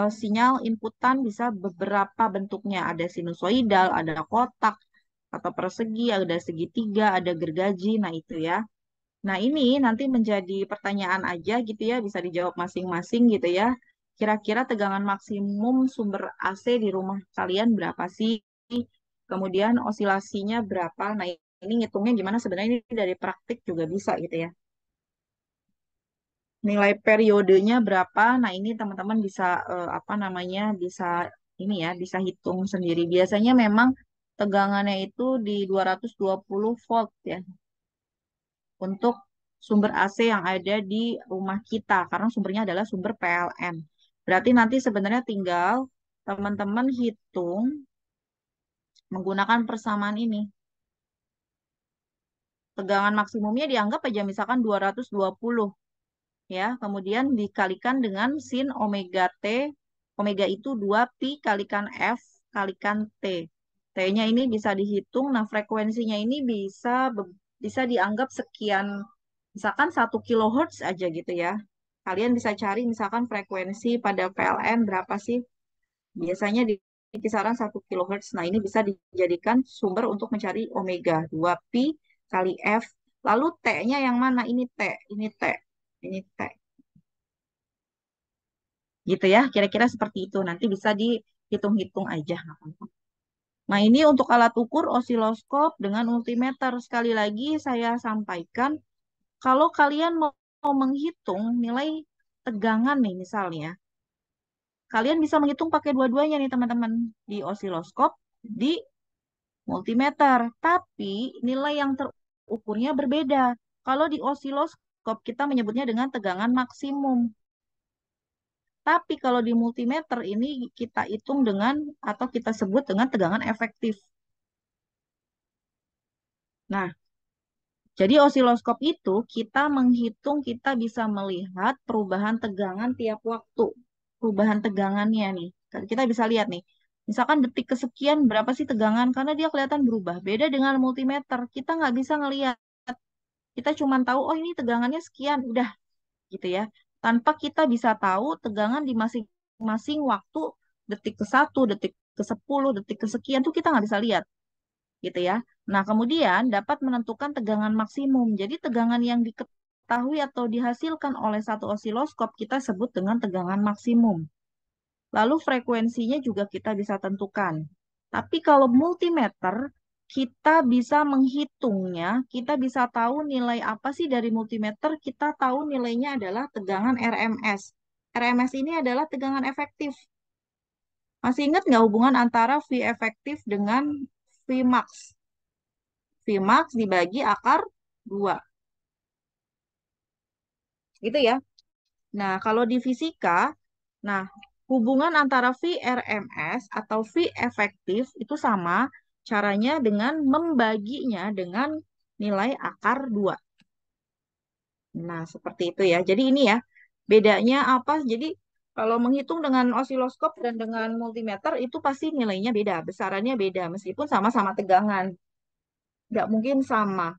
sinyal inputan bisa beberapa bentuknya. Ada sinusoidal, ada kotak atau persegi, ada segitiga, ada gergaji. Nah, itu ya. Nah, ini nanti menjadi pertanyaan aja gitu ya, bisa dijawab masing-masing gitu ya. Kira-kira tegangan maksimum sumber AC di rumah kalian berapa sih? Kemudian osilasinya berapa? Nah, ini ngitungnya gimana? Sebenarnya ini dari praktik juga bisa gitu ya. Nilai periodenya berapa? Nah, ini teman-teman bisa apa namanya? Bisa ini ya, bisa hitung sendiri. Biasanya memang tegangannya itu di 220 volt ya untuk sumber AC yang ada di rumah kita karena sumbernya adalah sumber PLN. Berarti nanti sebenarnya tinggal teman-teman hitung menggunakan persamaan ini. Tegangan maksimumnya dianggap aja misalkan 220 ya, kemudian dikalikan dengan sin omega T. Omega itu 2 pi kalikan F kalikan T. T-nya ini bisa dihitung, nah frekuensinya ini bisa dianggap sekian, misalkan 1 kHz aja gitu ya. Kalian bisa cari misalkan frekuensi pada PLN berapa sih? Biasanya di kisaran 1 kHz. Nah, ini bisa dijadikan sumber untuk mencari omega 2 pi kali F. Lalu T-nya yang mana? Ini T, ini T, ini T. Gitu ya, kira-kira seperti itu. Nanti bisa dihitung-hitung aja. Nah, ini untuk alat ukur osiloskop dengan multimeter. Sekali lagi saya sampaikan, kalau kalian mau menghitung nilai tegangan nih misalnya, kalian bisa menghitung pakai dua-duanya nih teman-teman. Di osiloskop, di multimeter. Tapi nilai yang terukurnya berbeda. Kalau di osiloskop kita menyebutnya dengan tegangan maksimum. Tapi kalau di multimeter ini kita hitung dengan atau kita sebut dengan tegangan efektif. Nah, jadi osiloskop itu kita menghitung, kita bisa melihat perubahan tegangan tiap waktu. Perubahan tegangannya nih. Kita bisa lihat nih. Misalkan detik kesekian berapa sih tegangan? Karena dia kelihatan berubah. Beda dengan multimeter. Kita nggak bisa ngelihat. Kita cuma tahu, oh ini tegangannya sekian. Udah gitu ya. Tanpa kita bisa tahu tegangan di masing-masing waktu detik ke satu, detik ke 10, detik kesekian tuh kita nggak bisa lihat gitu ya. Nah, kemudian dapat menentukan tegangan maksimum. Jadi tegangan yang diketahui atau dihasilkan oleh satu osiloskop kita sebut dengan tegangan maksimum. Lalu frekuensinya juga kita bisa tentukan. Tapi kalau multimeter, kita bisa menghitungnya, kita bisa tahu nilai apa sih dari multimeter, kita tahu nilainya adalah tegangan RMS. RMS ini adalah tegangan efektif. Masih ingat nggak hubungan antara V efektif dengan V max? V max dibagi akar 2. Gitu ya. Nah, kalau di fisika, nah hubungan antara VRMS atau V efektif itu sama caranya dengan membaginya dengan nilai akar 2. Nah, seperti itu ya. Jadi ini ya, bedanya apa? Jadi kalau menghitung dengan osiloskop dan dengan multimeter itu pasti nilainya beda, besarannya beda meskipun sama-sama tegangan. Nggak mungkin sama.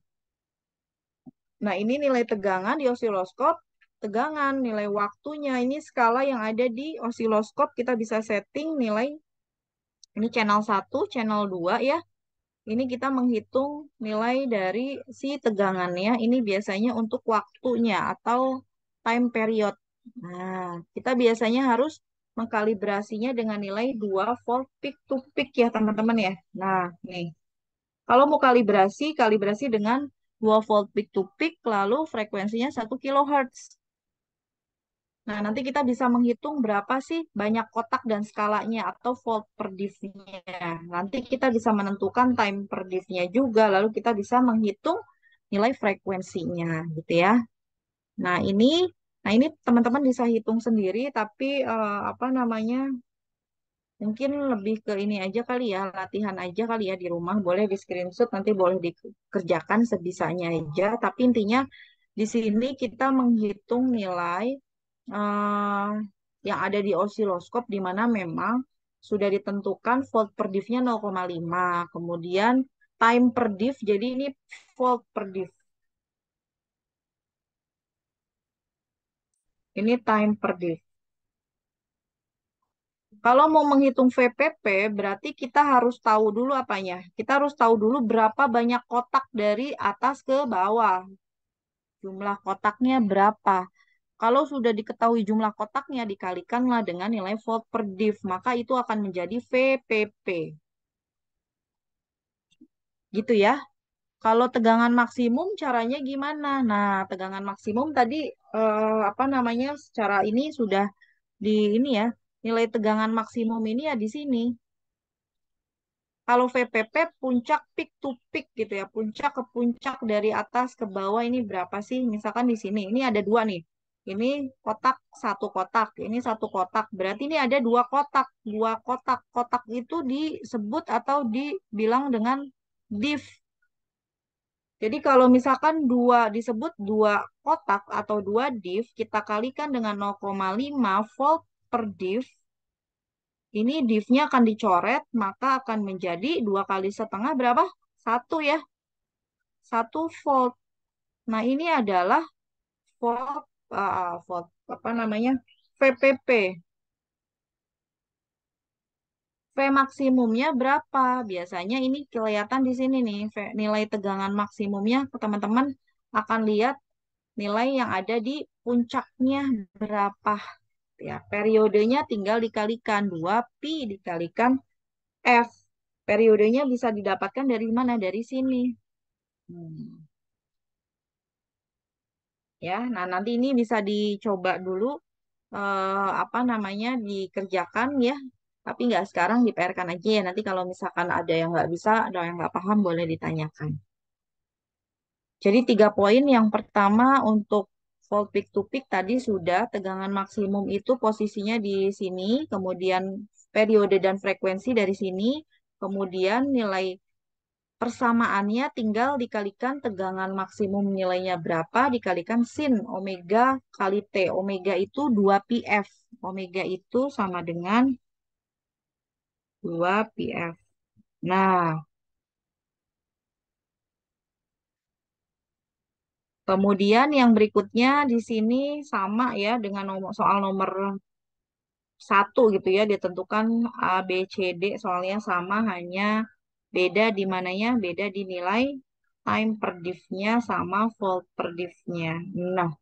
Nah, ini nilai tegangan di osiloskop, tegangan, nilai waktunya. Ini skala yang ada di osiloskop, kita bisa setting nilai, ini channel 1, channel 2 ya. Ini kita menghitung nilai dari si tegangannya. Ini biasanya untuk waktunya atau time period. Nah, kita biasanya harus mengkalibrasinya dengan nilai 2 volt peak to peak ya teman-teman ya. Nah, nih. Kalau mau kalibrasi, kalibrasi dengan 2 volt peak to peak, lalu frekuensinya 1 kHz. Nah, nanti kita bisa menghitung berapa sih banyak kotak dan skalanya atau volt per diff-nya. Nanti kita bisa menentukan time per diff-nya juga, lalu kita bisa menghitung nilai frekuensinya gitu ya. Nah, ini Nah, ini teman-teman bisa hitung sendiri, tapi apa namanya, mungkin lebih ke ini aja kali ya, latihan aja kali ya di rumah. Boleh di screenshot, nanti boleh dikerjakan sebisanya aja. Tapi intinya di sini kita menghitung nilai eh, yang ada di osiloskop, di mana memang sudah ditentukan volt per diffnya 0,5. Kemudian time per diff, jadi ini volt per diff. Ini time per diff. Kalau mau menghitung VPP, berarti kita harus tahu dulu apanya. Kita harus tahu dulu berapa banyak kotak dari atas ke bawah. Jumlah kotaknya berapa. Kalau sudah diketahui jumlah kotaknya, dikalikanlah dengan nilai volt per diff. Maka itu akan menjadi VPP. Gitu ya. Kalau tegangan maksimum caranya gimana? Nah, tegangan maksimum tadi apa namanya? Secara ini sudah di ini ya. Nilai tegangan maksimum ini ya di sini. Kalau VPP puncak peak to peak gitu ya, puncak ke puncak dari atas ke bawah ini berapa sih? Misalkan di sini, ini ada dua nih. Ini kotak satu kotak, ini satu kotak. Berarti ini ada dua kotak, dua kotak. Kotak itu disebut atau dibilang dengan diff. Jadi kalau misalkan dua disebut dua kotak atau dua diff, kita kalikan dengan 0,5 volt per diff. Ini div-nya akan dicoret, maka akan menjadi 2 kali setengah berapa? Satu ya, 1 volt. Nah, ini adalah volt, volt apa namanya? VPP. V maksimumnya berapa? Biasanya ini kelihatan di sini nih, nilai tegangan maksimumnya teman-teman akan lihat nilai yang ada di puncaknya berapa. Ya, periodenya tinggal dikalikan 2 pi dikalikan F. Periodenya bisa didapatkan dari mana? Dari sini. Hmm. Ya, nah nanti ini bisa dicoba dulu apa namanya dikerjakan ya. Tapi nggak sekarang, di-PR-kan aja ya. Nanti kalau misalkan ada yang nggak bisa, ada yang nggak paham, boleh ditanyakan. Jadi 3 poin. Yang pertama untuk volt peak to peak tadi sudah tegangan maksimum itu posisinya di sini, kemudian periode dan frekuensi dari sini, kemudian nilai persamaannya tinggal dikalikan tegangan maksimum nilainya berapa, dikalikan sin omega kali T. Omega itu 2 pf. Omega itu sama dengan 2 pf. Nah, kemudian yang berikutnya di sini sama ya dengan soal nomor 1 gitu ya, ditentukan A, B, C, D, soalnya sama, hanya beda di mananya, beda di nilai time per diff-nya sama volt per diff-nya. Nah,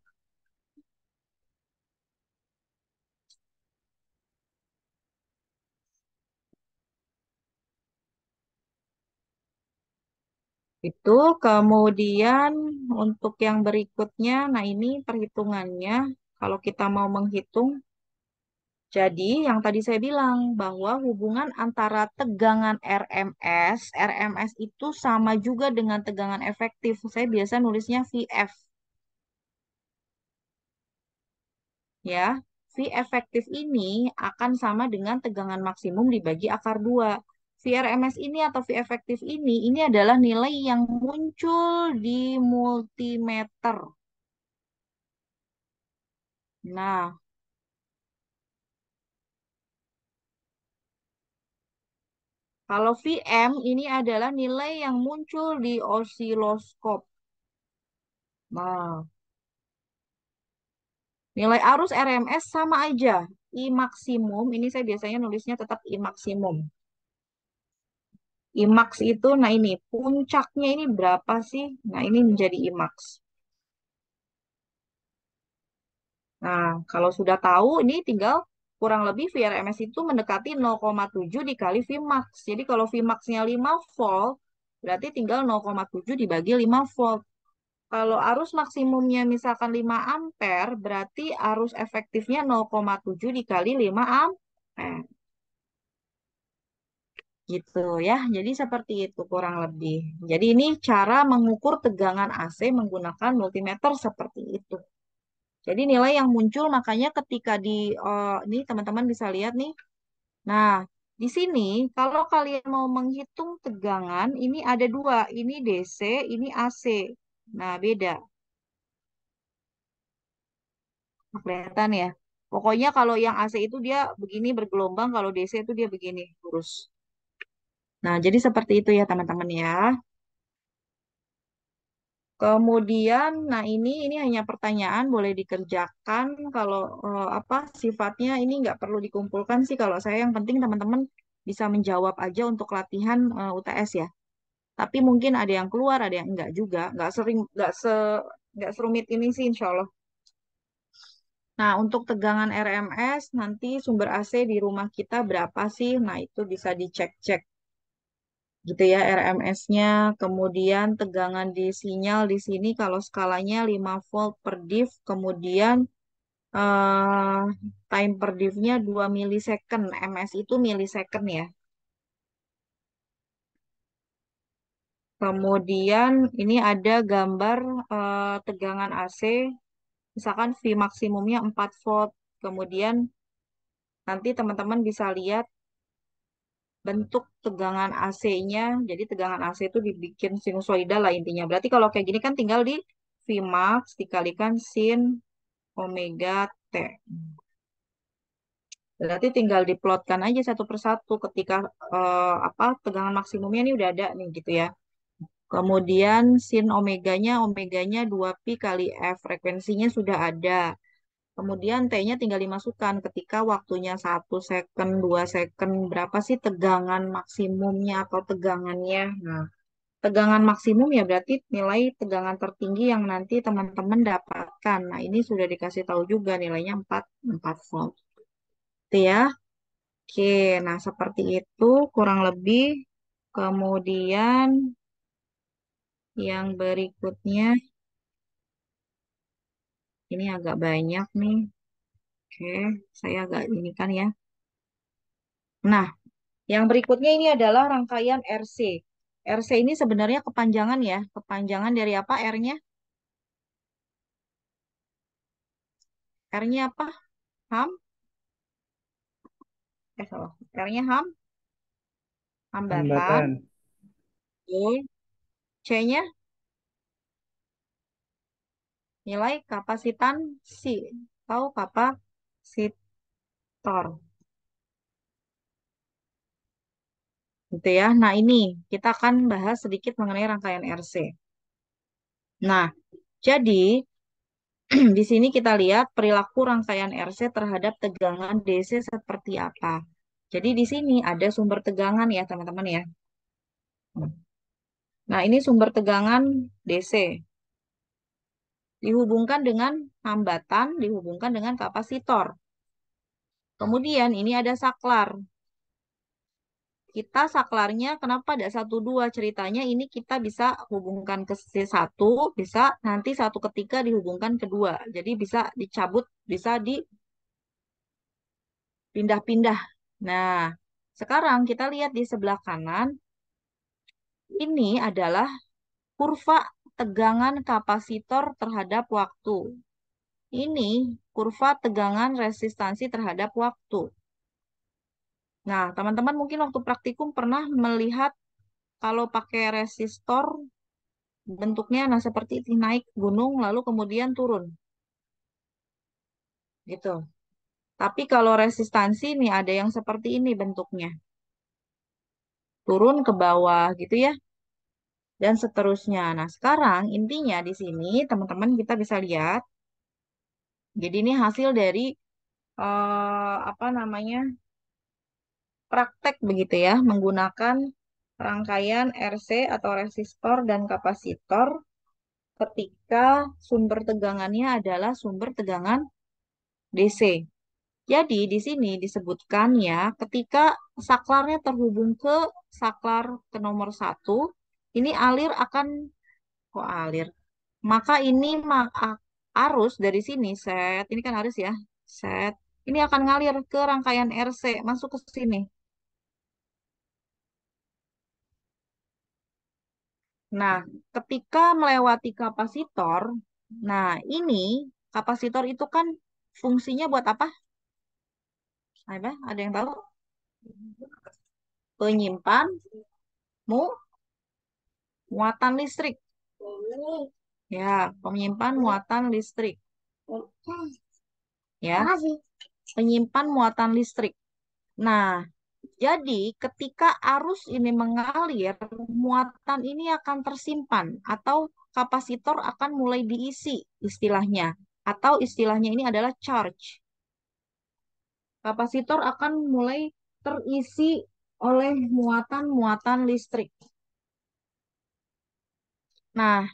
itu kemudian untuk yang berikutnya, nah ini perhitungannya. Kalau kita mau menghitung, jadi yang tadi saya bilang bahwa hubungan antara tegangan RMS, RMS itu sama juga dengan tegangan efektif. Saya biasa nulisnya VF, ya. V efektif ini akan sama dengan tegangan maksimum dibagi akar 2. VRMS ini atau V efektif ini adalah nilai yang muncul di multimeter. Nah, kalau Vm ini adalah nilai yang muncul di osiloskop. Nah, nilai arus RMS sama aja. I maksimum, ini saya biasanya nulisnya tetap I maksimum. I max itu, nah ini puncaknya ini berapa sih? Nah, ini menjadi I max. Nah, kalau sudah tahu, ini tinggal kurang lebih VRMS itu mendekati 0,7 dikali Vmax. Jadi kalau Vmax-nya 5 volt, berarti tinggal 0,7 dibagi 5 volt. Kalau arus maksimumnya misalkan 5 ampere, berarti arus efektifnya 0,7 dikali 5 ampere. Gitu ya. Jadi seperti itu kurang lebih. Jadi ini cara mengukur tegangan AC menggunakan multimeter seperti itu. Jadi nilai yang muncul makanya ketika ini teman-teman bisa lihat nih. Nah, di sini kalau kalian mau menghitung tegangan, ini ada dua. Ini DC, ini AC. Nah, beda. Kelihatan ya. Pokoknya kalau yang AC itu dia begini bergelombang, kalau DC itu dia begini lurus. Nah, jadi seperti itu ya teman-teman ya. Kemudian, nah ini hanya pertanyaan boleh dikerjakan kalau apa sifatnya ini nggak perlu dikumpulkan sih kalau saya yang penting teman-teman bisa menjawab aja untuk latihan UTS ya. Tapi mungkin ada yang keluar, ada yang enggak juga, nggak serumit ini sih insya Allah. Nah, untuk tegangan RMS nanti sumber AC di rumah kita berapa sih? Nah, itu bisa dicek-cek gitu ya RMS-nya. Kemudian tegangan di sinyal di sini kalau skalanya 5 volt per div, kemudian eh, time per div-nya 2 milisecond. MS itu milisecond ya. Kemudian ini ada gambar tegangan AC, misalkan V maksimumnya 4 volt. Kemudian nanti teman-teman bisa lihat bentuk tegangan AC-nya. Jadi tegangan AC itu dibikin sinusoida lah intinya. Berarti kalau kayak gini kan tinggal di Vmax dikalikan sin omega T. Berarti tinggal diplotkan aja satu persatu ketika apa tegangan maksimumnya ini udah ada nih gitu ya. Kemudian sin omeganya 2pi kali F. Frekuensinya sudah ada. Kemudian T-nya tinggal dimasukkan ketika waktunya 1 second, 2 second, berapa sih tegangan maksimumnya atau tegangannya. Nah, tegangan maksimum ya berarti nilai tegangan tertinggi yang nanti teman-teman dapatkan. Nah, ini sudah dikasih tahu juga nilainya 4 volt. Itu ya. Oke, nah seperti itu kurang lebih. Kemudian yang berikutnya, ini agak banyak nih. Oke, saya agak ini kan ya. Nah, yang berikutnya ini adalah rangkaian RC. RC ini sebenarnya kepanjangan ya. Kepanjangan dari apa R-nya? R-nya apa? Ham? Salah. R-nya hambatan. Hambatan. Oke. C-nya nilai kapasitansi. Tahu kapasitor. Gitu ya. Nah, ini kita akan bahas sedikit mengenai rangkaian RC. Nah, jadi di sini kita lihat perilaku rangkaian RC terhadap tegangan DC seperti apa. Jadi di sini ada sumber tegangan ya, teman-teman ya. Nah, ini sumber tegangan DC. Dihubungkan dengan hambatan, dihubungkan dengan kapasitor. Kemudian ini ada saklar. Kita saklarnya kenapa ada satu dua ceritanya ini kita bisa hubungkan ke C1, bisa nanti satu ketika dihubungkan kedua. Jadi bisa dicabut, bisa dipindah-pindah. Nah, sekarang kita lihat di sebelah kanan, ini adalah kurva tegangan kapasitor terhadap waktu. Ini kurva tegangan resistansi terhadap waktu. Nah, teman-teman mungkin waktu praktikum pernah melihat kalau pakai resistor bentuknya nah seperti itu naik gunung lalu kemudian turun gitu. Tapi kalau resistansi nih ada yang seperti ini bentuknya. Turun ke bawah gitu ya dan seterusnya. Nah, sekarang intinya di sini teman-teman kita bisa lihat. Jadi ini hasil dari apa namanya? Praktek begitu ya menggunakan rangkaian RC atau resistor dan kapasitor ketika sumber tegangannya adalah sumber tegangan DC. Jadi di sini disebutkan ya, ketika saklarnya terhubung ke saklar ke nomor satu, ini alir akan kok alir. Maka ini arus dari sini set, ini kan arus ya, set. Ini akan ngalir ke rangkaian RC masuk ke sini. Nah, ketika melewati kapasitor, nah ini. Kapasitor itu kan fungsinya buat apa? Apa? Ada yang tahu? Penyimpan mu muatan listrik. Ya, penyimpan muatan listrik. Ya, penyimpan muatan listrik. Nah, jadi ketika arus ini mengalir, muatan ini akan tersimpan atau kapasitor akan mulai diisi istilahnya. Atau istilahnya ini adalah charge. Kapasitor akan mulai terisi oleh muatan-muatan listrik. Nah,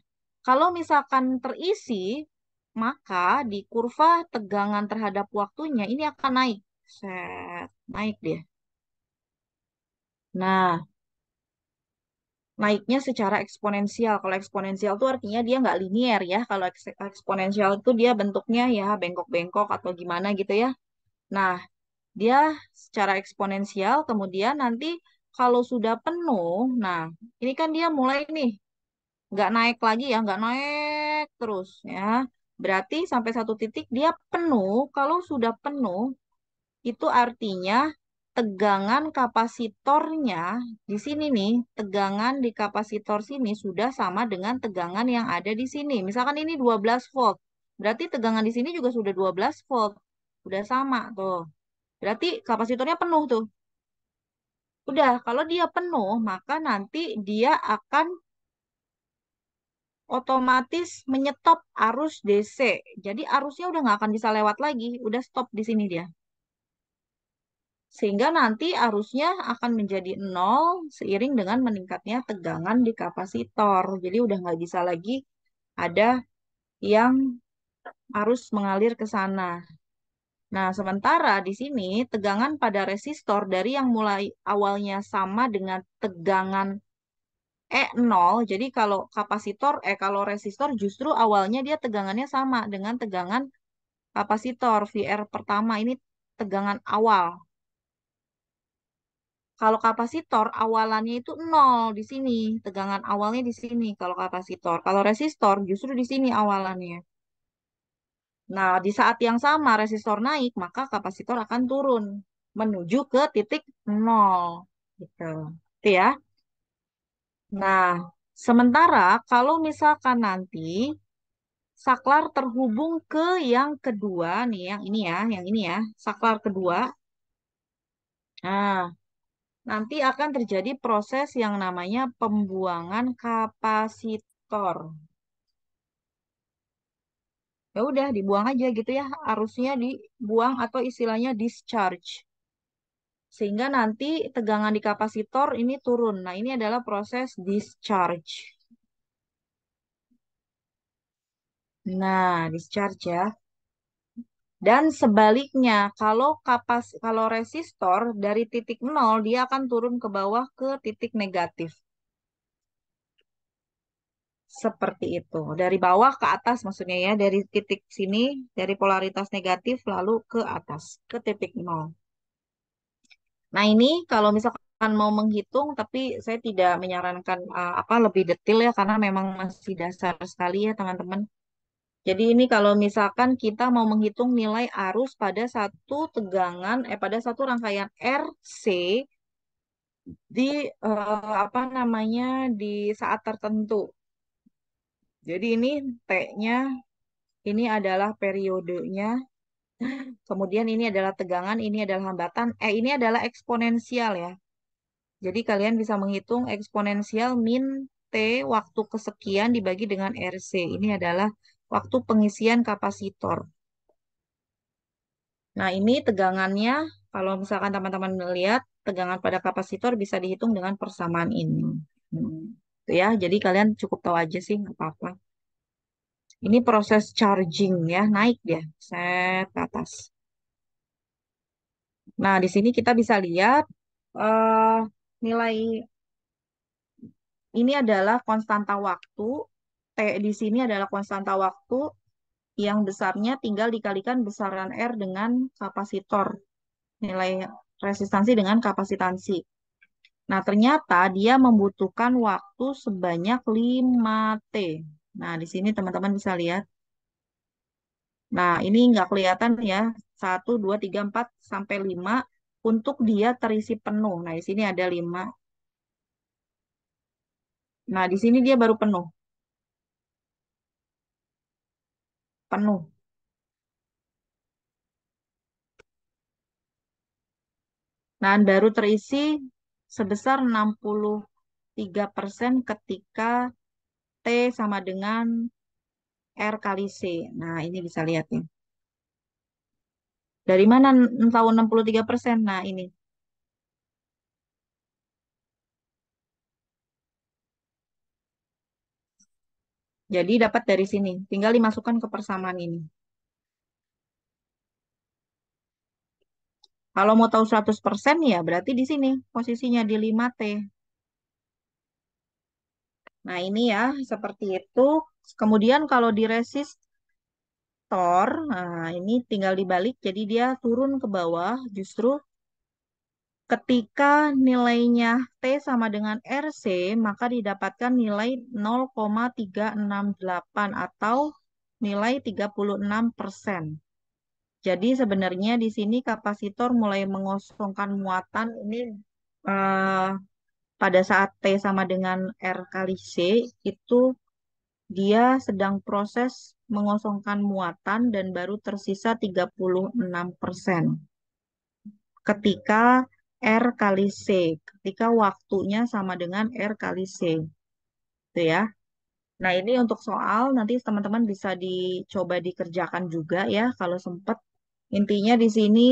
kalau misalkan terisi, maka di kurva tegangan terhadap waktunya ini akan naik. Set, naik dia. Nah, naiknya secara eksponensial. Kalau eksponensial itu artinya dia nggak linier ya. Kalau eksponensial itu dia bentuknya ya bengkok-bengkok atau gimana gitu ya. Nah, dia secara eksponensial, kemudian nanti kalau sudah penuh, nah ini kan dia mulai nih, nggak naik lagi ya, nggak naik terus ya. Berarti sampai satu titik dia penuh, kalau sudah penuh, itu artinya tegangan kapasitornya di sini nih, tegangan di kapasitor sini sudah sama dengan tegangan yang ada di sini. Misalkan ini 12 volt, berarti tegangan di sini juga sudah 12 volt. Udah sama tuh. Berarti kapasitornya penuh tuh. Udah, kalau dia penuh, maka nanti dia akan otomatis menyetop arus DC. Jadi arusnya udah nggak akan bisa lewat lagi, udah stop di sini dia. Sehingga nanti arusnya akan menjadi nol seiring dengan meningkatnya tegangan di kapasitor. Jadi udah nggak bisa lagi ada yang arus mengalir ke sana. Nah, sementara di sini tegangan pada resistor dari yang mulai awalnya sama dengan tegangan E0. Jadi kalau resistor justru awalnya dia tegangannya sama dengan tegangan kapasitor VR pertama ini tegangan awal. Kalau kapasitor awalannya itu nol di sini, tegangan awalnya di sini kalau kapasitor. Kalau resistor justru di sini awalannya. Nah, di saat yang sama resistor naik, maka kapasitor akan turun menuju ke titik nol gitu. Itu ya. Nah, sementara kalau misalkan nanti saklar terhubung ke yang kedua nih, yang ini ya, saklar kedua. Nah, nanti akan terjadi proses yang namanya pembuangan kapasitor. Ya udah dibuang aja gitu ya, arusnya dibuang atau istilahnya discharge. Sehingga nanti tegangan di kapasitor ini turun. Nah, ini adalah proses discharge. Nah, discharge ya. Dan sebaliknya, kalau resistor dari titik nol dia akan turun ke bawah ke titik negatif. Seperti itu. Dari bawah ke atas maksudnya ya, dari titik sini, dari polaritas negatif lalu ke atas, ke titik nol. Nah, ini kalau misalkan mau menghitung, tapi saya tidak menyarankan apa lebih detail ya, karena memang masih dasar sekali ya teman-teman. Jadi ini kalau misalkan kita mau menghitung nilai arus pada satu rangkaian RC di apa namanya di saat tertentu. Jadi ini T-nya, ini adalah periodenya, kemudian ini adalah tegangan, ini adalah hambatan, ini adalah eksponensial ya. Jadi kalian bisa menghitung eksponensial min T waktu kesekian dibagi dengan RC. Ini adalah waktu pengisian kapasitor. Nah, ini tegangannya, kalau misalkan teman-teman melihat, tegangan pada kapasitor bisa dihitung dengan persamaan ini. Hmm. Itu ya, jadi kalian cukup tahu aja sih, nggak apa-apa. Ini proses charging ya, naik dia, set ke atas. Nah, di sini kita bisa lihat eh, nilai ini adalah konstanta waktu. T di sini adalah konstanta waktu yang besarnya tinggal dikalikan besaran R dengan kapasitor. Nilai resistansi dengan kapasitansi. Nah, ternyata dia membutuhkan waktu sebanyak 5T. Nah, di sini teman-teman bisa lihat Nah, ini nggak kelihatan ya. Satu, dua, tiga, empat, sampai lima. Untuk dia terisi penuh. Nah, di sini ada lima. Nah, di sini dia baru penuh. Penuh. Nah, baru terisi sebesar 63% ketika T sama dengan R kali C. Nah, ini bisa lihat nih. Dari mana tahu 63%? Nah, ini. Jadi dapat dari sini. Tinggal dimasukkan ke persamaan ini. Kalau mau tahu 100% ya berarti di sini posisinya di 5T. Nah, ini ya seperti itu. Kemudian kalau di resistor, nah ini tinggal dibalik jadi dia turun ke bawah justru ketika nilainya T sama dengan RC maka didapatkan nilai 0,368 atau nilai 36%. Jadi sebenarnya di sini kapasitor mulai mengosongkan muatan ini eh, pada saat T sama dengan R kali C itu dia sedang proses mengosongkan muatan dan baru tersisa 36% ketika R kali C, ketika waktunya sama dengan R kali C. Itu ya. Nah, ini untuk soal nanti teman-teman bisa dicoba dikerjakan juga ya kalau sempat. Intinya di sini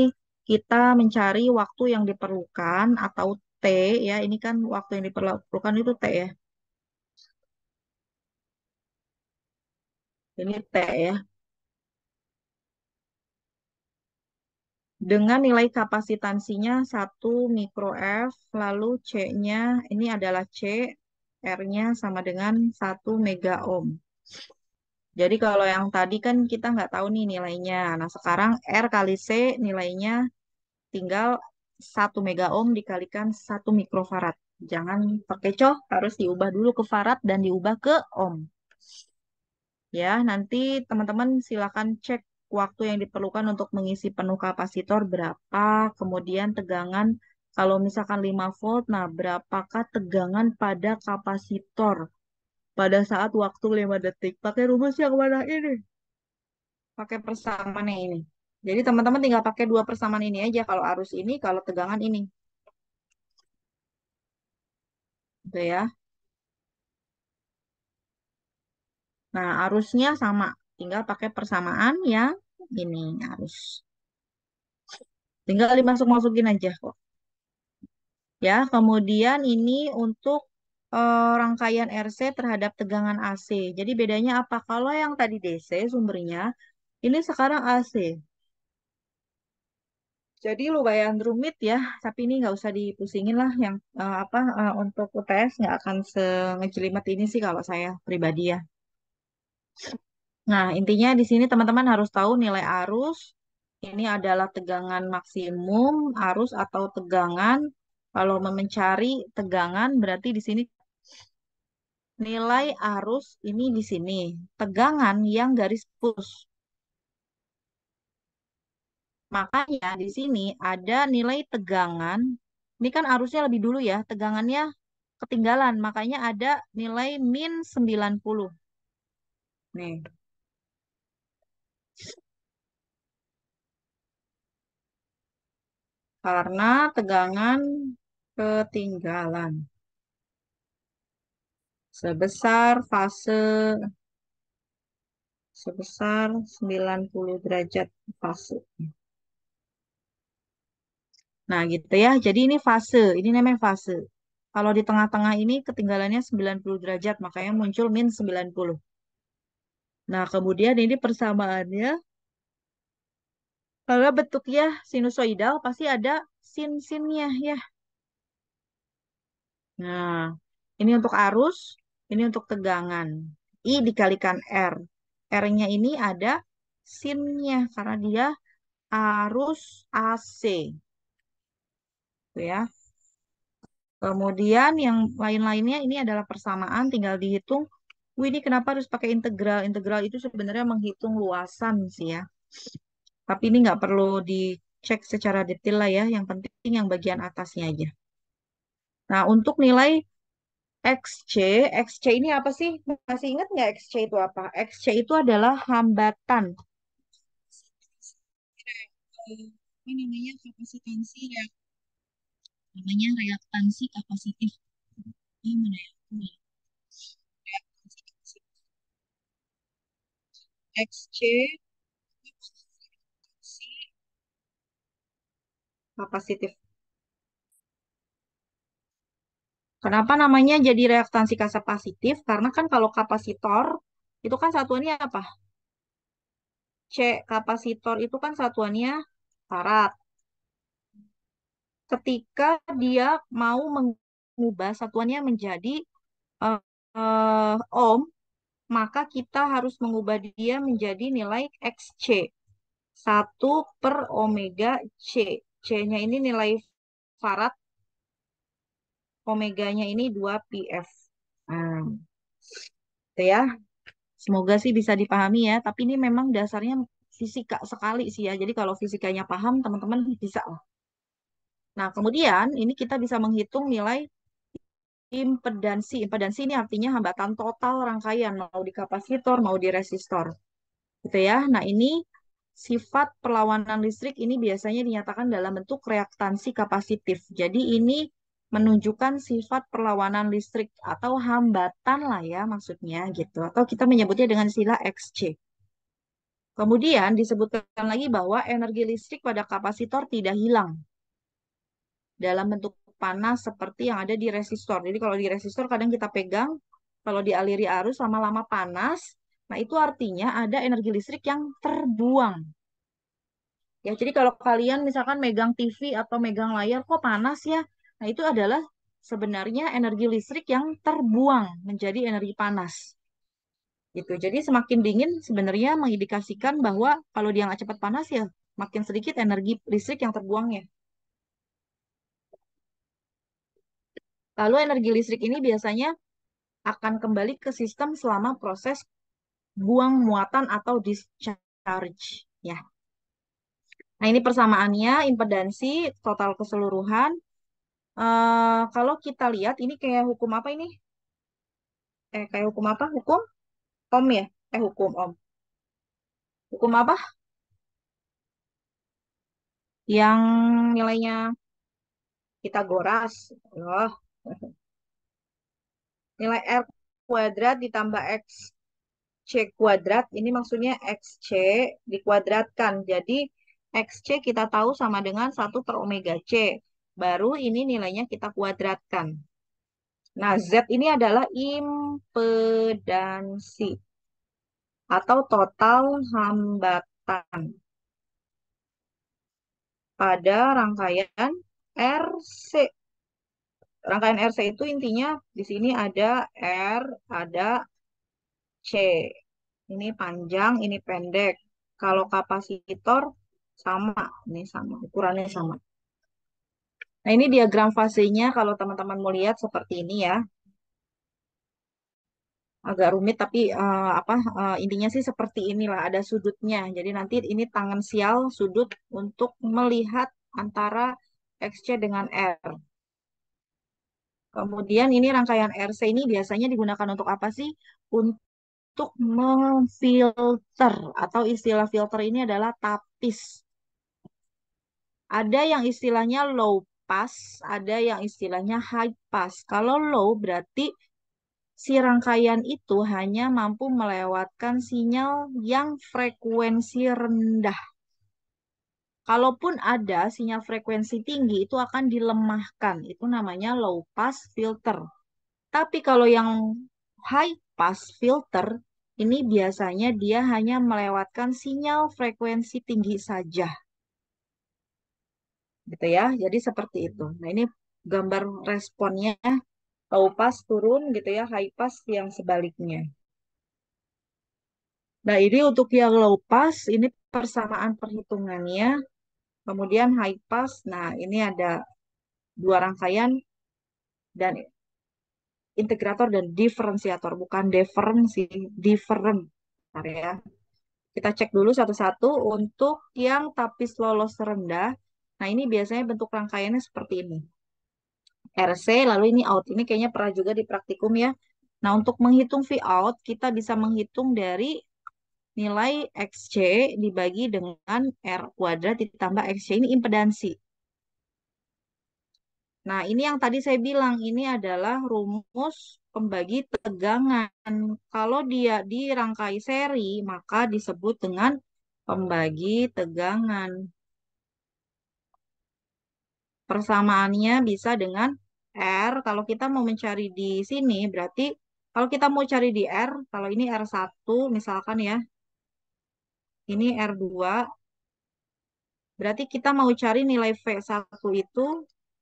kita mencari waktu yang diperlukan atau T ya. Ini kan waktu yang diperlukan itu T ya. Ini T ya. Dengan nilai kapasitansinya 1 mikroF, lalu C-nya ini adalah C, R-nya sama dengan 1 mega ohm. Jadi kalau yang tadi kan kita nggak tahu nih nilainya. Nah sekarang R kali C nilainya tinggal 1 mega ohm dikalikan 1 mikrofarad. Jangan terkecoh, harus diubah dulu ke farad dan diubah ke ohm. Ya, nanti teman-teman silakan cek waktu yang diperlukan untuk mengisi penuh kapasitor berapa, kemudian tegangan kalau misalkan 5 volt, nah berapakah tegangan pada kapasitor pada saat waktu 5 detik. Pakai rumus yang mana ini? Pakai persamaan yang ini. Jadi teman-teman tinggal pakai dua persamaan ini aja kalau arus ini, kalau tegangan ini. Gitu ya. Nah, arusnya sama. Tinggal pakai persamaan yang ini arus. Tinggal dimasuk-masukin aja kok. Ya, kemudian ini untuk rangkaian RC terhadap tegangan AC. Jadi bedanya apa? Kalau yang tadi DC sumbernya, ini sekarang AC. Jadi lumayan rumit ya, tapi ini nggak usah dipusingin lah yang untuk UTS nggak akan ngejelimet ini sih kalau saya pribadi ya. Nah, intinya di sini teman-teman harus tahu nilai arus. Ini adalah tegangan maksimum, arus atau tegangan. Kalau mencari tegangan berarti di sini nilai arus ini di sini. Tegangan yang garis push. Makanya di sini ada nilai tegangan. Ini kan arusnya lebih dulu ya. Tegangannya ketinggalan. Makanya ada nilai min 90. Nih, karena tegangan ketinggalan. Sebesar fase sebesar 90 derajat fase. Nah, gitu ya. Jadi ini fase, ini namanya fase. Kalau di tengah-tengah ini ketinggalannya 90 derajat, makanya muncul min 90. Nah, kemudian ini persamaannya, kalau bentuknya sinusoidal pasti ada sin-sinnya ya. Nah, ini untuk arus, ini untuk tegangan. I dikalikan R. R-nya ini ada sinnya karena dia arus AC. Tuh ya. Kemudian yang lain-lainnya ini adalah persamaan, tinggal dihitung Wih, ini kenapa harus pakai integral? Integral itu sebenarnya menghitung luasan sih ya. Tapi ini nggak perlu dicek secara detail lah ya. Yang penting yang bagian atasnya aja. Nah, untuk nilai XC, XC ini apa sih? Masih ingat nggak XC itu apa? XC itu adalah hambatan. Apa namanya kapasitansi namanya reaktansi kapasitif. Ini mana ya? Ini, reaktansi kapasitif. XC kapasitif. Kenapa namanya jadi reaktansi kapasitif? Karena kan kalau kapasitor itu kan satuannya apa? C. Kapasitor itu kan satuannya farad. Ketika dia mau mengubah satuannya menjadi eh, ohm, maka kita harus mengubah dia menjadi nilai XC. 1/omega C. C-nya ini nilai farad, omeganya ini 2 pf. Nah, itu ya. Semoga sih bisa dipahami ya. Tapi ini memang dasarnya fisika sekali sih ya. Jadi kalau fisikanya paham, teman-teman bisa lah. Nah, kemudian ini kita bisa menghitung nilai impedansi. Impedansi ini artinya hambatan total rangkaian, mau di kapasitor, mau di resistor. Gitu ya. Nah, ini sifat perlawanan listrik ini biasanya dinyatakan dalam bentuk reaktansi kapasitif. Jadi ini menunjukkan sifat perlawanan listrik atau hambatan lah ya maksudnya gitu. Atau kita menyebutnya dengan istilah XC. Kemudian disebutkan lagi bahwa energi listrik pada kapasitor tidak hilang dalam bentuk panas seperti yang ada di resistor. Jadi kalau di resistor kadang kita pegang, kalau dialiri arus lama-lama panas, nah itu artinya ada energi listrik yang terbuang. Ya, jadi kalau kalian misalkan megang TV atau megang layar kok panas ya, nah itu adalah sebenarnya energi listrik yang terbuang menjadi energi panas. Gitu. Jadi semakin dingin sebenarnya mengindikasikan bahwa kalau dia nggak cepat panas ya makin sedikit energi listrik yang terbuangnya. Lalu energi listrik ini biasanya akan kembali ke sistem selama proses buang muatan atau discharge. Ya. Nah ini persamaannya, impedansi, total keseluruhan. Kalau kita lihat ini kayak hukum apa ini? Kayak hukum apa? Hukum Ohm ya? Hukum Ohm. Hukum apa? Yang nilainya Pitagoras. Loh, nilai R kuadrat ditambah XC kuadrat. Ini maksudnya XC dikuadratkan. Jadi XC kita tahu sama dengan 1/omega C. Baru ini nilainya kita kuadratkan. Nah, Z ini adalah impedansi atau total hambatan pada rangkaian RC. Rangkaian RC itu intinya di sini ada R, ada C. Ini panjang, ini pendek. Kalau kapasitor sama, ini sama, ukurannya sama. Nah, ini diagram fasenya kalau teman-teman mau lihat seperti ini ya. Agak rumit tapi intinya sih seperti inilah ada sudutnya. Jadi nanti ini tangensial sudut untuk melihat antara XC dengan R. Kemudian ini rangkaian RC ini biasanya digunakan untuk apa sih? Untuk memfilter atau istilah filter ini adalah tapis. Ada yang istilahnya low pass, ada yang istilahnya high pass. Kalau low berarti si rangkaian itu hanya mampu melewatkan sinyal yang frekuensi rendah. Kalaupun ada sinyal frekuensi tinggi, itu akan dilemahkan. Itu namanya low pass filter. Tapi kalau yang high pass filter, ini biasanya dia hanya melewatkan sinyal frekuensi tinggi saja. Gitu ya. Jadi seperti itu. Nah, ini gambar responnya low pass turun gitu ya, high pass yang sebaliknya. Nah, ini untuk yang low pass, ini persamaan perhitungannya. Kemudian high pass, nah ini ada dua rangkaian dan integrator dan diferensiator, bukan diferensi, diferen. Bentar ya. Kita cek dulu satu-satu untuk yang tapis lolos rendah. Nah, ini biasanya bentuk rangkaiannya seperti ini. RC, lalu ini out. Ini kayaknya pernah juga di praktikum ya. Nah, untuk menghitung V out, kita bisa menghitung dari nilai XC dibagi dengan R kuadrat ditambah XC. Ini impedansi. Nah, ini yang tadi saya bilang, ini adalah rumus pembagi tegangan. Kalau dia dirangkai seri, maka disebut dengan pembagi tegangan. Persamaannya bisa dengan R. Kalau kita mau mencari di sini, berarti kalau kita mau cari di R, kalau ini R1, misalkan ya, ini R2, berarti kita mau cari nilai V1 itu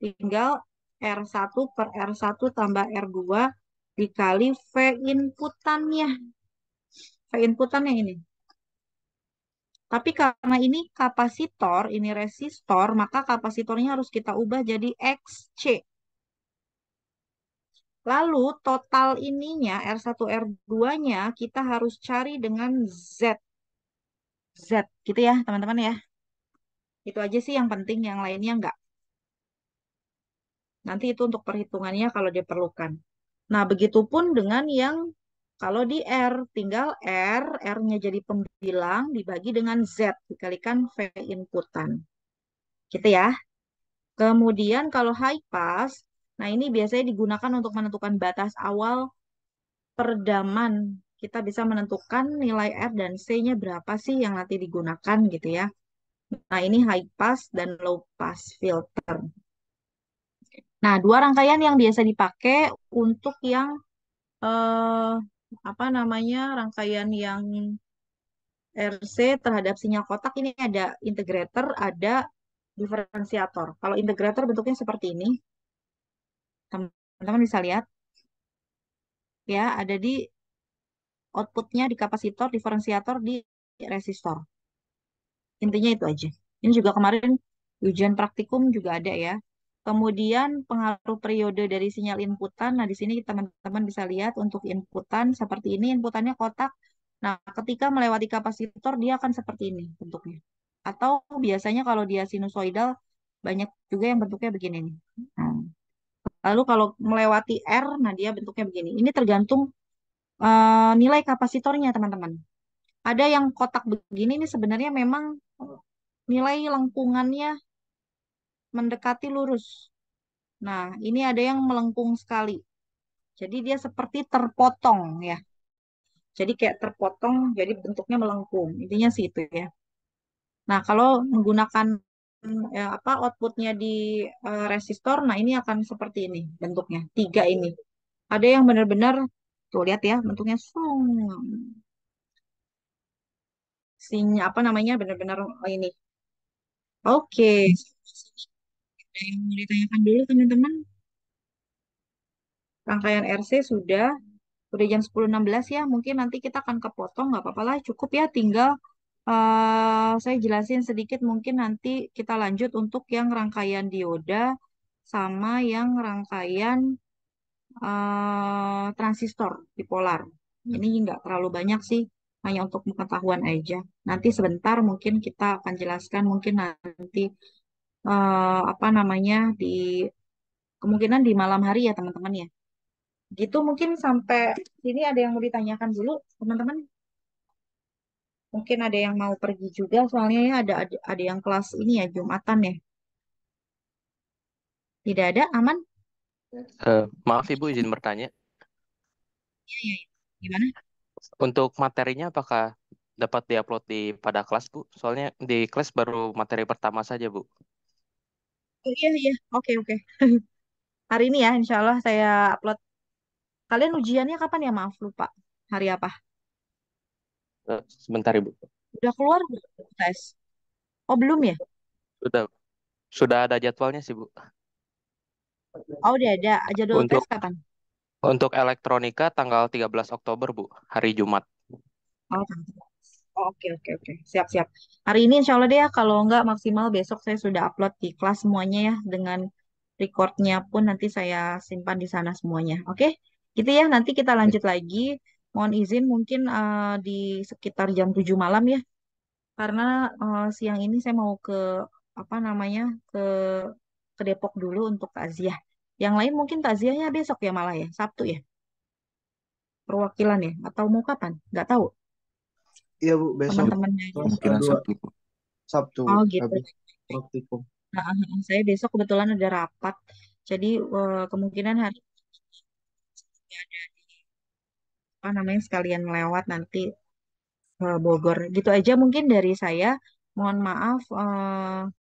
tinggal R1 per R1 tambah R2 dikali V inputannya. V inputannya ini. Tapi karena ini kapasitor, ini resistor, maka kapasitornya harus kita ubah jadi XC. Lalu total ininya R1 R2-nya kita harus cari dengan Z. Z gitu ya teman-teman ya. Itu aja sih yang penting, yang lainnya enggak. Nanti itu untuk perhitungannya kalau diperlukan. Nah, begitupun dengan yang kalau di R, tinggal R-nya jadi pembilang dibagi dengan Z, dikalikan V inputan. Gitu ya. Kemudian kalau high pass, nah ini biasanya digunakan untuk menentukan batas awal peredaman. Kita bisa menentukan nilai R dan C-nya berapa sih yang nanti digunakan gitu ya. Nah, ini high pass dan low pass filter. Nah, dua rangkaian yang biasa dipakai untuk yang eh, apa namanya rangkaian yang RC terhadap sinyal kotak ini ada integrator, ada diferensiator. Kalau integrator bentuknya seperti ini, teman-teman bisa lihat ya, ada di outputnya di kapasitor, diferensiator di resistor. Intinya itu aja. Ini juga kemarin ujian praktikum juga ada ya. Kemudian pengaruh periode dari sinyal inputan. Nah, di sini teman-teman bisa lihat untuk inputan seperti ini, inputannya kotak. Nah, ketika melewati kapasitor dia akan seperti ini bentuknya. Atau biasanya kalau dia sinusoidal banyak juga yang bentuknya begini nih. Nah, lalu kalau melewati R, nah dia bentuknya begini. Ini tergantung nilai kapasitornya, teman-teman. Ada yang kotak begini ini sebenarnya memang nilai lengkungannya mendekati lurus. Nah, ini ada yang melengkung sekali. Jadi dia seperti terpotong ya. Jadi kayak terpotong, jadi bentuknya melengkung. Intinya sih itu ya. Nah, kalau menggunakan apa outputnya di resistor, nah ini akan seperti ini bentuknya. Tiga ini. Ada yang benar-benar tuh lihat ya bentuknya sung. Sinya apa namanya benar-benar ini. Oke. Ada yang mau ditanyakan dulu teman-teman? Rangkaian RC udah jam 10.16 ya. Mungkin nanti kita akan kepotong, nggak apa-apa lah, cukup ya. Tinggal saya jelasin sedikit, mungkin nanti kita lanjut untuk yang rangkaian dioda sama yang rangkaian transistor bipolar. Ini nggak terlalu banyak sih, hanya untuk pengetahuan aja. Nanti sebentar mungkin kita akan jelaskan, mungkin nanti apa namanya di kemungkinan di malam hari ya teman-teman ya. Gitu mungkin sampai sini ada yang mau ditanyakan dulu, teman-teman. Mungkin ada yang mau pergi juga, soalnya ya ada yang kelas ini ya Jumatan ya. Tidak ada, aman? Maaf Ibu, izin bertanya. Iya, iya, iya. Gimana? Untuk materinya apakah dapat diupload pada kelas Bu? Soalnya di kelas baru materi pertama saja Bu. Oh iya, iya. Oke, oke. Hari ini ya, insya Allah saya upload. Kalian ujiannya kapan ya? Maaf, lupa. Hari apa? Sebentar Ibu. Udah keluar belum tes? Oh, belum ya? Sudah sudah ada jadwalnya sih Bu. Oh, udah ada. Jadwal tes Untuk kapan? untuk elektronika tanggal 13 Oktober Bu, hari Jumat. Oh, oh, oke, oke, oke. Siap, siap. Hari ini insya Allah deh ya, kalau nggak maksimal besok saya sudah upload di kelas semuanya ya, dengan recordnya pun nanti saya simpan di sana semuanya. Oke? Gitu ya, nanti kita Eh, lanjut lagi. Mohon izin mungkin di sekitar jam 7 malam ya, karena siang ini saya mau ke apa namanya ke Depok dulu untuk takziah. Yang lain mungkin takziahnya besok ya malah ya, Sabtu ya, perwakilan ya, atau mau kapan? Nggak tahu iya Bu, besok Yuk, teman-temannya aja. kelas kemungkinan A2 Sabtu kok. Sabtu Bu, Oh gitu. habis praktikum. Nah, saya besok kebetulan ada rapat, jadi kemungkinan hari ini nggak ada apa namanya sekalian lewat nanti ke Bogor. Gitu aja mungkin dari saya. Mohon maaf